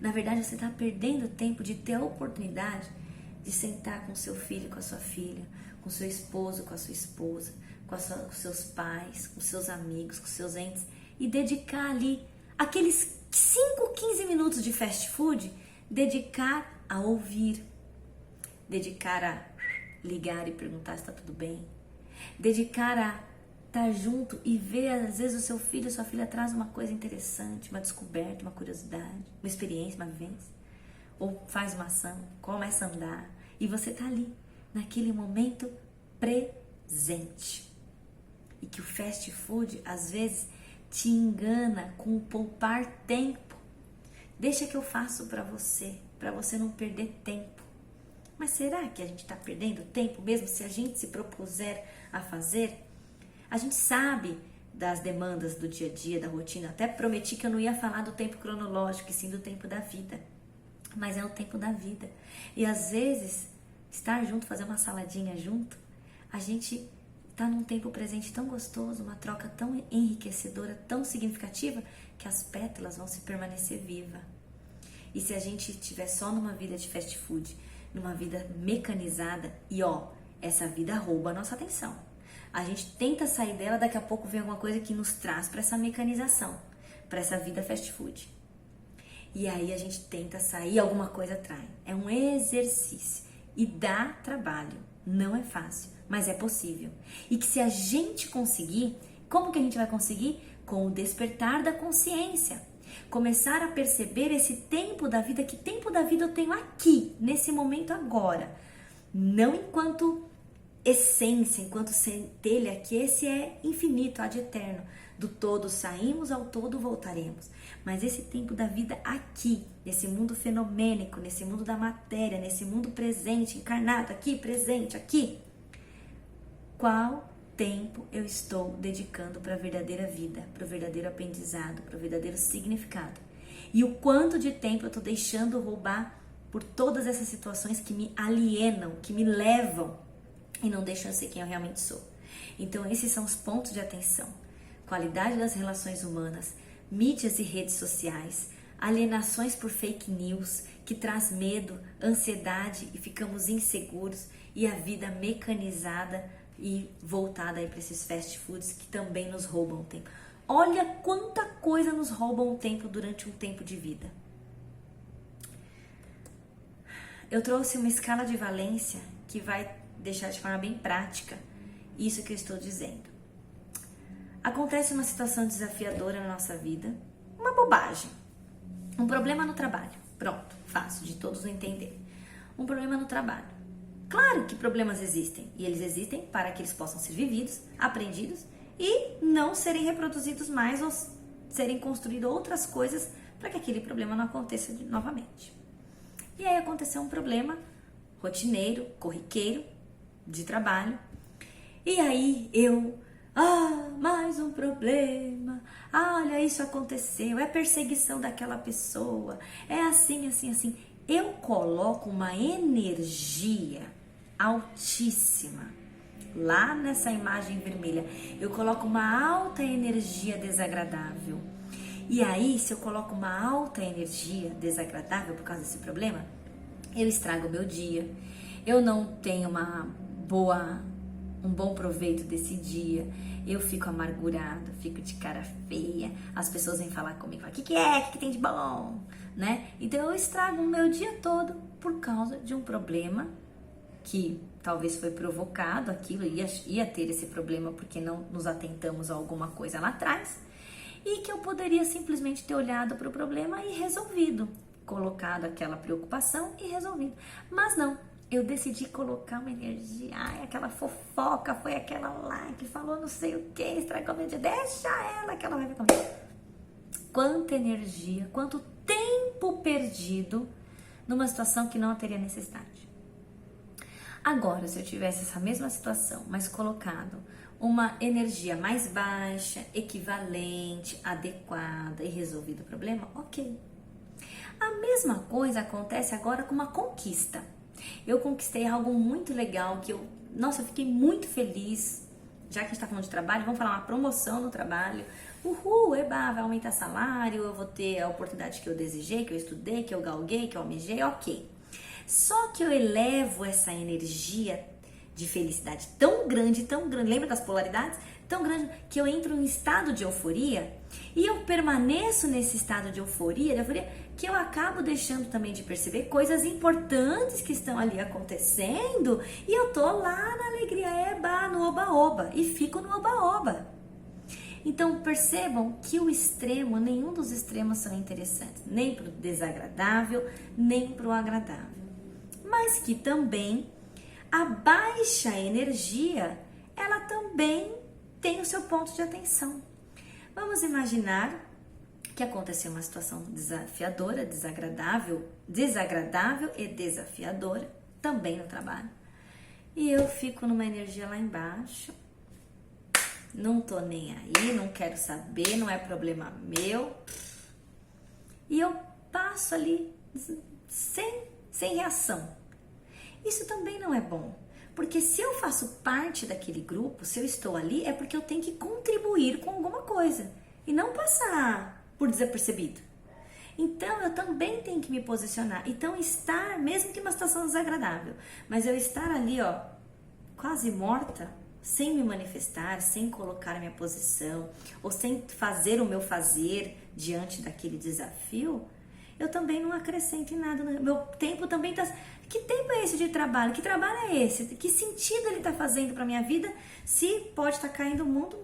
na verdade você está perdendo tempo de ter a oportunidade de sentar com seu filho, com a sua filha, com seu esposo, com a sua esposa, com seus pais, com seus amigos, com seus entes, e dedicar ali aqueles 5, 15 minutos de fast food, dedicar a ouvir, dedicar a ligar e perguntar se está tudo bem, dedicar a estar junto e ver, às vezes, o seu filho, sua filha traz uma coisa interessante, uma descoberta, uma curiosidade, uma experiência, uma vivência, ou faz uma ação, começa a andar, e você está ali, naquele momento presente. E que o fast food, às vezes, te engana com o poupar tempo. Deixa que eu faço para você não perder tempo. Mas será que a gente está perdendo tempo mesmo se a gente se propuser a fazer? A gente sabe das demandas do dia a dia, da rotina. Até prometi que eu não ia falar do tempo cronológico, e sim do tempo da vida. Mas é o tempo da vida. E às vezes, estar junto, fazer uma saladinha junto, a gente está num tempo presente tão gostoso, uma troca tão enriquecedora, tão significativa, que as pétalas vão se permanecer vivas. E se a gente estiver só numa vida de fast food, numa vida mecanizada, e essa vida rouba a nossa atenção. A gente tenta sair dela, daqui a pouco vem alguma coisa que nos traz para essa mecanização, para essa vida fast food. E aí a gente tenta sair, alguma coisa atrai. É um exercício e dá trabalho, não é fácil, mas é possível. E que se a gente conseguir, como que a gente vai conseguir? Com o despertar da consciência. Começar a perceber esse tempo da vida, que tempo da vida eu tenho aqui, nesse momento agora. Não enquanto essência, enquanto centelha, que esse é infinito, ad eterno. Do todo saímos, ao todo voltaremos. Mas esse tempo da vida aqui, nesse mundo fenomênico, nesse mundo da matéria, nesse mundo presente, encarnado, aqui, presente, aqui. Qual tempo eu estou dedicando para a verdadeira vida, para o verdadeiro aprendizado, para o verdadeiro significado? E o quanto de tempo eu estou deixando roubar por todas essas situações que me alienam, que me levam e não deixam eu ser quem eu realmente sou. Então esses são os pontos de atenção. Qualidade das relações humanas, mídias e redes sociais, alienações por fake news, que traz medo, ansiedade e ficamos inseguros, e a vida mecanizada e voltada aí para esses fast foods que também nos roubam tempo. Olha quanta coisa nos roubam o tempo durante um tempo de vida. Eu trouxe uma escala de valência que vai deixar de forma bem prática isso que eu estou dizendo. Acontece uma situação desafiadora na nossa vida, uma bobagem, um problema no trabalho. Pronto, fácil de todos entenderem. Um problema no trabalho. Claro que problemas existem, e eles existem para que eles possam ser vividos, aprendidos e não serem reproduzidos mais ou serem construídas outras coisas para que aquele problema não aconteça novamente. E aí aconteceu um problema rotineiro, corriqueiro, de trabalho, E aí mais um problema. Olha, isso aconteceu, é perseguição daquela pessoa, é assim, assim, assim. Eu coloco uma energia altíssima lá nessa imagem vermelha. Eu coloco uma alta energia desagradável. E aí, se eu coloco uma alta energia desagradável por causa desse problema, eu estrago o meu dia. Eu não tenho um bom proveito desse dia. Eu fico amargurada, fico de cara feia. As pessoas vêm falar comigo, falam, o que é? O que tem de bom? Né? Então eu estrago o meu dia todo por causa de um problema que talvez foi provocado, aquilo ia ter esse problema porque não nos atentamos a alguma coisa lá atrás, e que eu poderia simplesmente ter olhado para o problema e resolvido, colocado aquela preocupação e resolvido. Mas não, eu decidi colocar uma energia, aquela fofoca, foi aquela lá que falou não sei o que, estragou meu dia, deixa ela que ela vai ver comigo. Quanta energia, quanto tempo perdido numa situação que não teria necessidade. Agora, se eu tivesse essa mesma situação, mas colocado uma energia mais baixa, equivalente, adequada e resolvido o problema, ok. A mesma coisa acontece agora com uma conquista. Eu conquistei algo muito legal que eu fiquei muito feliz. Já que a gente está falando de trabalho, vamos falar uma promoção no trabalho. Uhul, eba, vai aumentar salário, eu vou ter a oportunidade que eu desejei, que eu estudei, que eu galguei, que eu almejei, ok. Só que eu elevo essa energia de felicidade tão grande, lembra das polaridades? Tão grande que eu entro em estado de euforia e eu permaneço nesse estado de euforia, que eu acabo deixando também de perceber coisas importantes que estão ali acontecendo e eu tô lá na alegria, no oba-oba, e fico no oba-oba. Então percebam que nenhum dos extremos são interessantes, nem para o desagradável, nem para o agradável. Mas que também a baixa energia, ela também tem o seu ponto de atenção. Vamos imaginar que aconteceu uma situação desafiadora, desagradável e desafiadora, também no trabalho. E eu fico numa energia lá embaixo, não tô nem aí, não quero saber, não é problema meu. E eu passo ali sem reação. Isso também não é bom, porque se eu faço parte daquele grupo, se eu estou ali, é porque eu tenho que contribuir com alguma coisa e não passar por desapercebido. Então eu também tenho que me posicionar. Então estar, mesmo que uma situação desagradável, mas eu estar ali, quase morta, sem me manifestar, sem colocar a minha posição, ou sem fazer o meu fazer diante daquele desafio, eu também não acrescento em nada. Meu tempo também está... Que tempo é esse de trabalho? Que trabalho é esse? Que sentido ele está fazendo para minha vida se pode estar caindo o mundo?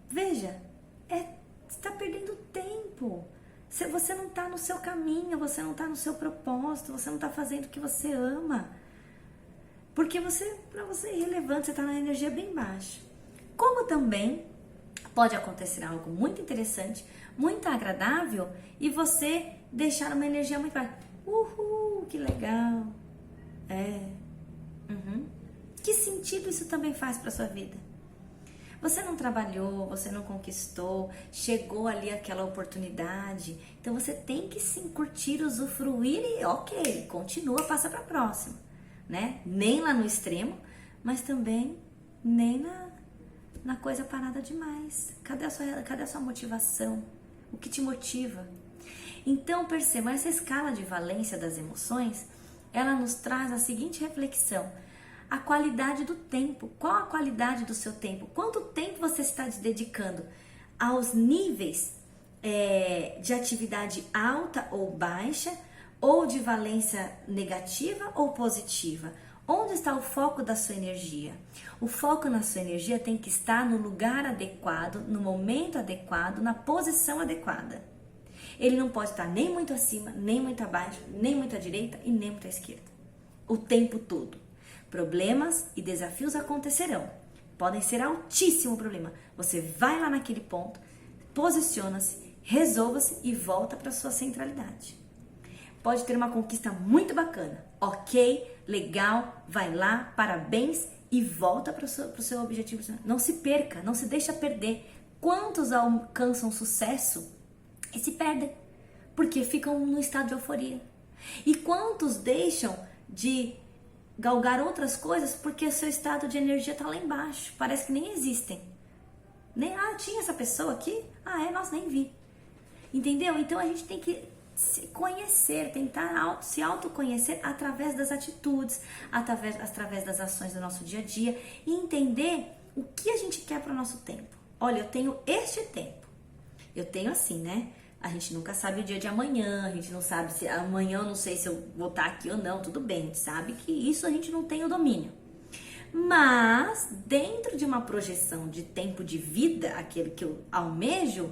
Veja, você está perdendo tempo. Você não está no seu caminho, você não está no seu propósito, você não está fazendo o que você ama. Porque para você é irrelevante, você está na energia bem baixa. Como também pode acontecer algo muito interessante, muito agradável, e você deixar uma energia muito baixa. Uhul, que legal. Que sentido isso também faz para sua vida? Você não trabalhou, você não conquistou, chegou ali aquela oportunidade, então você tem que sim curtir, usufruir e ok, continua, passa para a próxima, né? Nem lá no extremo, mas também nem na coisa parada demais. Cadê a sua motivação? O que te motiva? Então perceba, essa escala de valência das emoções, ela nos traz a seguinte reflexão: a qualidade do tempo. Qual a qualidade do seu tempo? Quanto tempo você está dedicando aos níveis de atividade alta ou baixa, ou de valência negativa ou positiva? Onde está o foco da sua energia? O foco na sua energia tem que estar no lugar adequado, no momento adequado, na posição adequada. Ele não pode estar nem muito acima, nem muito abaixo, nem muito à direita e nem muito à esquerda. O tempo todo. Problemas e desafios acontecerão. Podem ser altíssimo problema. Você vai lá naquele ponto, posiciona-se, resolva-se e volta para sua centralidade. pode ter uma conquista muito bacana. Ok, legal, vai lá, parabéns e volta para o seu objetivo. Não se perca, não se deixa perder. Quantos alcançam sucesso e se perdem? Porque ficam no estado de euforia. E quantos deixam de galgar outras coisas porque o seu estado de energia está lá embaixo? Parece que nem existem. Nem, tinha essa pessoa aqui? Nossa, nem vi. Entendeu? Então a gente tem que se conhecer, tentar se autoconhecer através das atitudes, através das ações do nosso dia a dia e entender o que a gente quer para o nosso tempo. Olha, eu tenho este tempo. Eu tenho assim, né? A gente nunca sabe o dia de amanhã, a gente não sabe se amanhã eu não sei se eu vou estar aqui ou não, tudo bem, a gente sabe que isso a gente não tem o domínio. Mas, dentro de uma projeção de tempo de vida, aquele que eu almejo,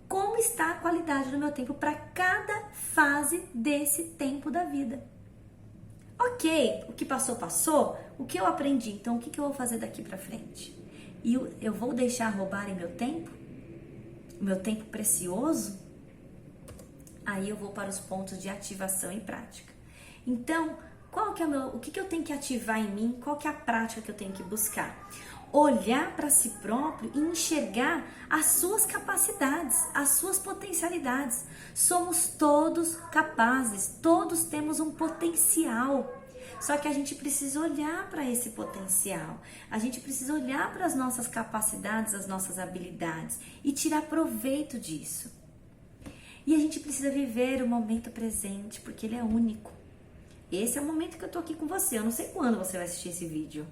como está a qualidade do meu tempo para cada fase desse tempo da vida? Ok, o que passou, passou, o que eu aprendi, então o que eu vou fazer daqui para frente? E eu vou deixar roubarem meu tempo precioso? Aí eu vou para os pontos de ativação e prática. Então, o que eu tenho que ativar em mim? Qual que é a prática que eu tenho que buscar? Olhar para si próprio e enxergar as suas capacidades, as suas potencialidades. Somos todos capazes, todos temos um potencial. Só que a gente precisa olhar para esse potencial, a gente precisa olhar para as nossas capacidades, as nossas habilidades e tirar proveito disso. E a gente precisa viver o momento presente, porque ele é único. Esse é o momento que eu tô aqui com você. Eu não sei quando você vai assistir esse vídeo,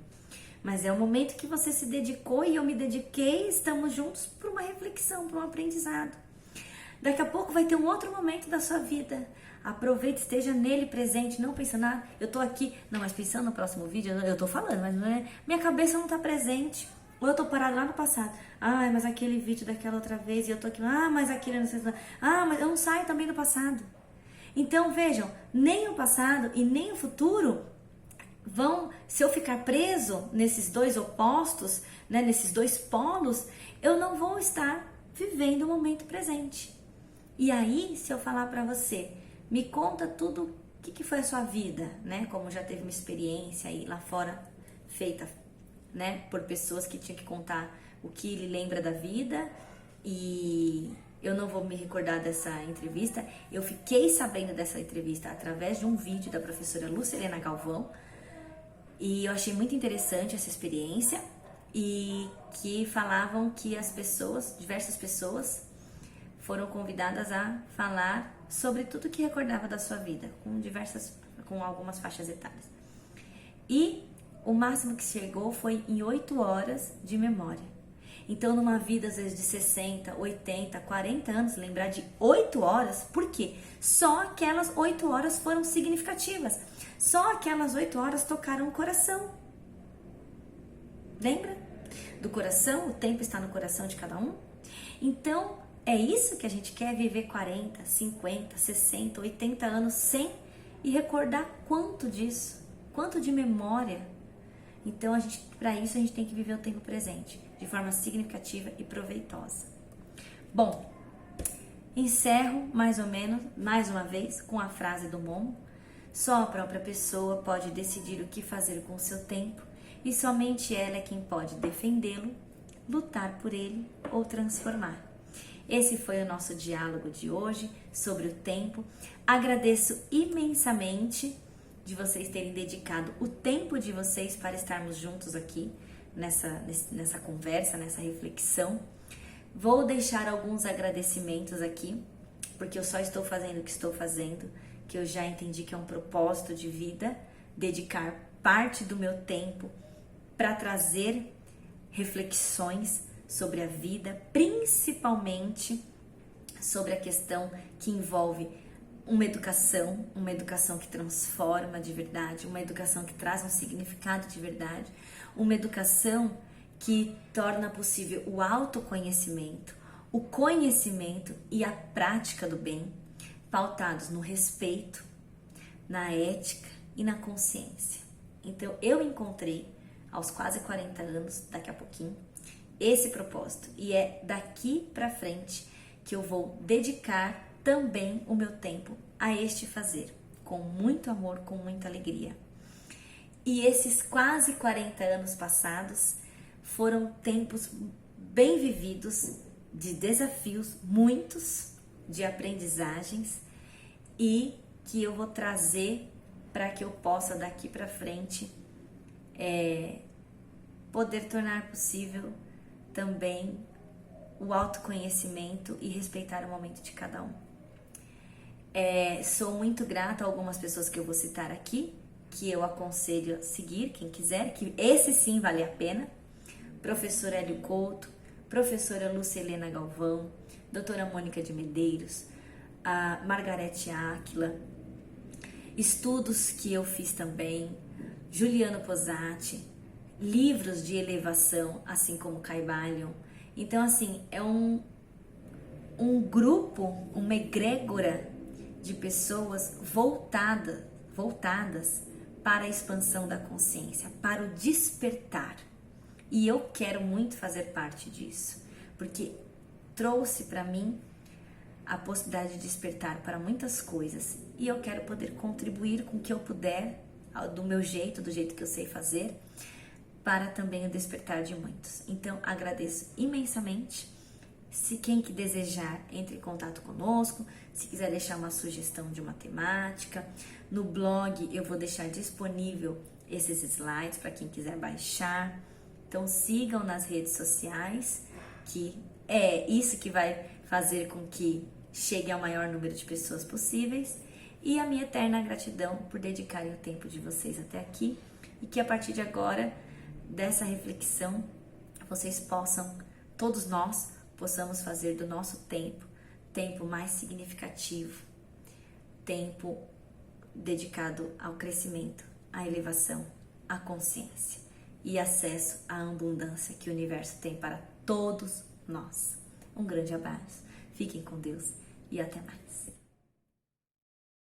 mas é o momento que você se dedicou e eu me dediquei. Estamos juntos para uma reflexão, para um aprendizado. Daqui a pouco vai ter um outro momento da sua vida. Aproveite, esteja nele presente, não pensando, eu tô aqui. Não, mas pensando no próximo vídeo, eu tô falando, mas não é, minha cabeça não tá presente. Ou eu tô parada lá no passado. Mas aquele vídeo daquela outra vez e eu tô aqui. Mas aquele não sei se... mas eu não saio também do passado. Então, vejam, nem o passado e nem o futuro se eu ficar preso nesses dois opostos, né, nesses dois polos, eu não vou estar vivendo o momento presente. E aí, se eu falar pra você, me conta tudo, o que foi a sua vida, né? Como já teve uma experiência aí lá fora feita, né, por pessoas que tinham que contar o que ele lembra da vida, e eu não vou me recordar dessa entrevista. Eu fiquei sabendo dessa entrevista através de um vídeo da professora Lucilena Galvão, e eu achei muito interessante essa experiência, e que falavam que diversas pessoas foram convidadas a falar sobre tudo que recordava da sua vida, com algumas faixas etárias. E o máximo que chegou foi em 8 horas de memória. Então, numa vida, às vezes, de 60, 80, 40 anos, lembrar de 8 horas, por quê? Só aquelas 8 horas foram significativas. Só aquelas 8 horas tocaram o coração. Lembra? Do coração, o tempo está no coração de cada um. Então, é isso que a gente quer, viver 40, 50, 60, 80 anos sem e recordar quanto disso, quanto de memória. Então, para isso, a gente tem que viver o tempo presente, de forma significativa e proveitosa. Bom, encerro mais uma vez, com a frase do Momo: só a própria pessoa pode decidir o que fazer com o seu tempo, e somente ela é quem pode defendê-lo, lutar por ele ou transformar. Esse foi o nosso diálogo de hoje sobre o tempo. Agradeço imensamente de vocês terem dedicado o tempo de vocês para estarmos juntos aqui nessa conversa, nessa reflexão. Vou deixar alguns agradecimentos aqui, porque eu só estou fazendo o que estou fazendo, que eu já entendi que é um propósito de vida, dedicar parte do meu tempo para trazer reflexões sobre a vida, principalmente sobre a questão que envolve uma educação que transforma de verdade, uma educação que traz um significado de verdade, uma educação que torna possível o autoconhecimento, o conhecimento e a prática do bem, pautados no respeito, na ética e na consciência. Então, eu encontrei, aos quase 40 anos, daqui a pouquinho, esse propósito, e é daqui para frente que eu vou dedicar também o meu tempo a este fazer, com muito amor, com muita alegria. E esses quase 40 anos passados foram tempos bem vividos, de desafios, muitos, de aprendizagens, e que eu vou trazer para que eu possa daqui para frente poder tornar possível também o autoconhecimento e respeitar o momento de cada um. Sou muito grata a algumas pessoas que eu vou citar aqui, que eu aconselho a seguir, quem quiser, que esse sim vale a pena. Professor Hélio Couto, professora Lúcia Helena Galvão, doutora Mônica de Medeiros, a Margarete Áquila, estudos que eu fiz também, Juliano Posati, livros de elevação, assim como Caibalion. Então, assim, é um grupo, uma egrégora de pessoas voltadas para a expansão da consciência, para o despertar. E eu quero muito fazer parte disso, porque trouxe para mim a possibilidade de despertar para muitas coisas, e eu quero poder contribuir com o que eu puder, do meu jeito, do jeito que eu sei fazer, para também o despertar de muitos. Então, agradeço imensamente. Se quem que desejar, entre em contato conosco. Se quiser deixar uma sugestão de uma temática, no blog eu vou deixar disponível esses slides para quem quiser baixar. Então, sigam nas redes sociais, que é isso que vai fazer com que chegue ao maior número de pessoas possíveis. E a minha eterna gratidão por dedicarem o tempo de vocês até aqui, e que a partir de agora, dessa reflexão, vocês possam, todos nós, possamos fazer do nosso tempo mais significativo, tempo dedicado ao crescimento, à elevação, à consciência e acesso à abundância que o universo tem para todos nós. Um grande abraço, fiquem com Deus e até mais.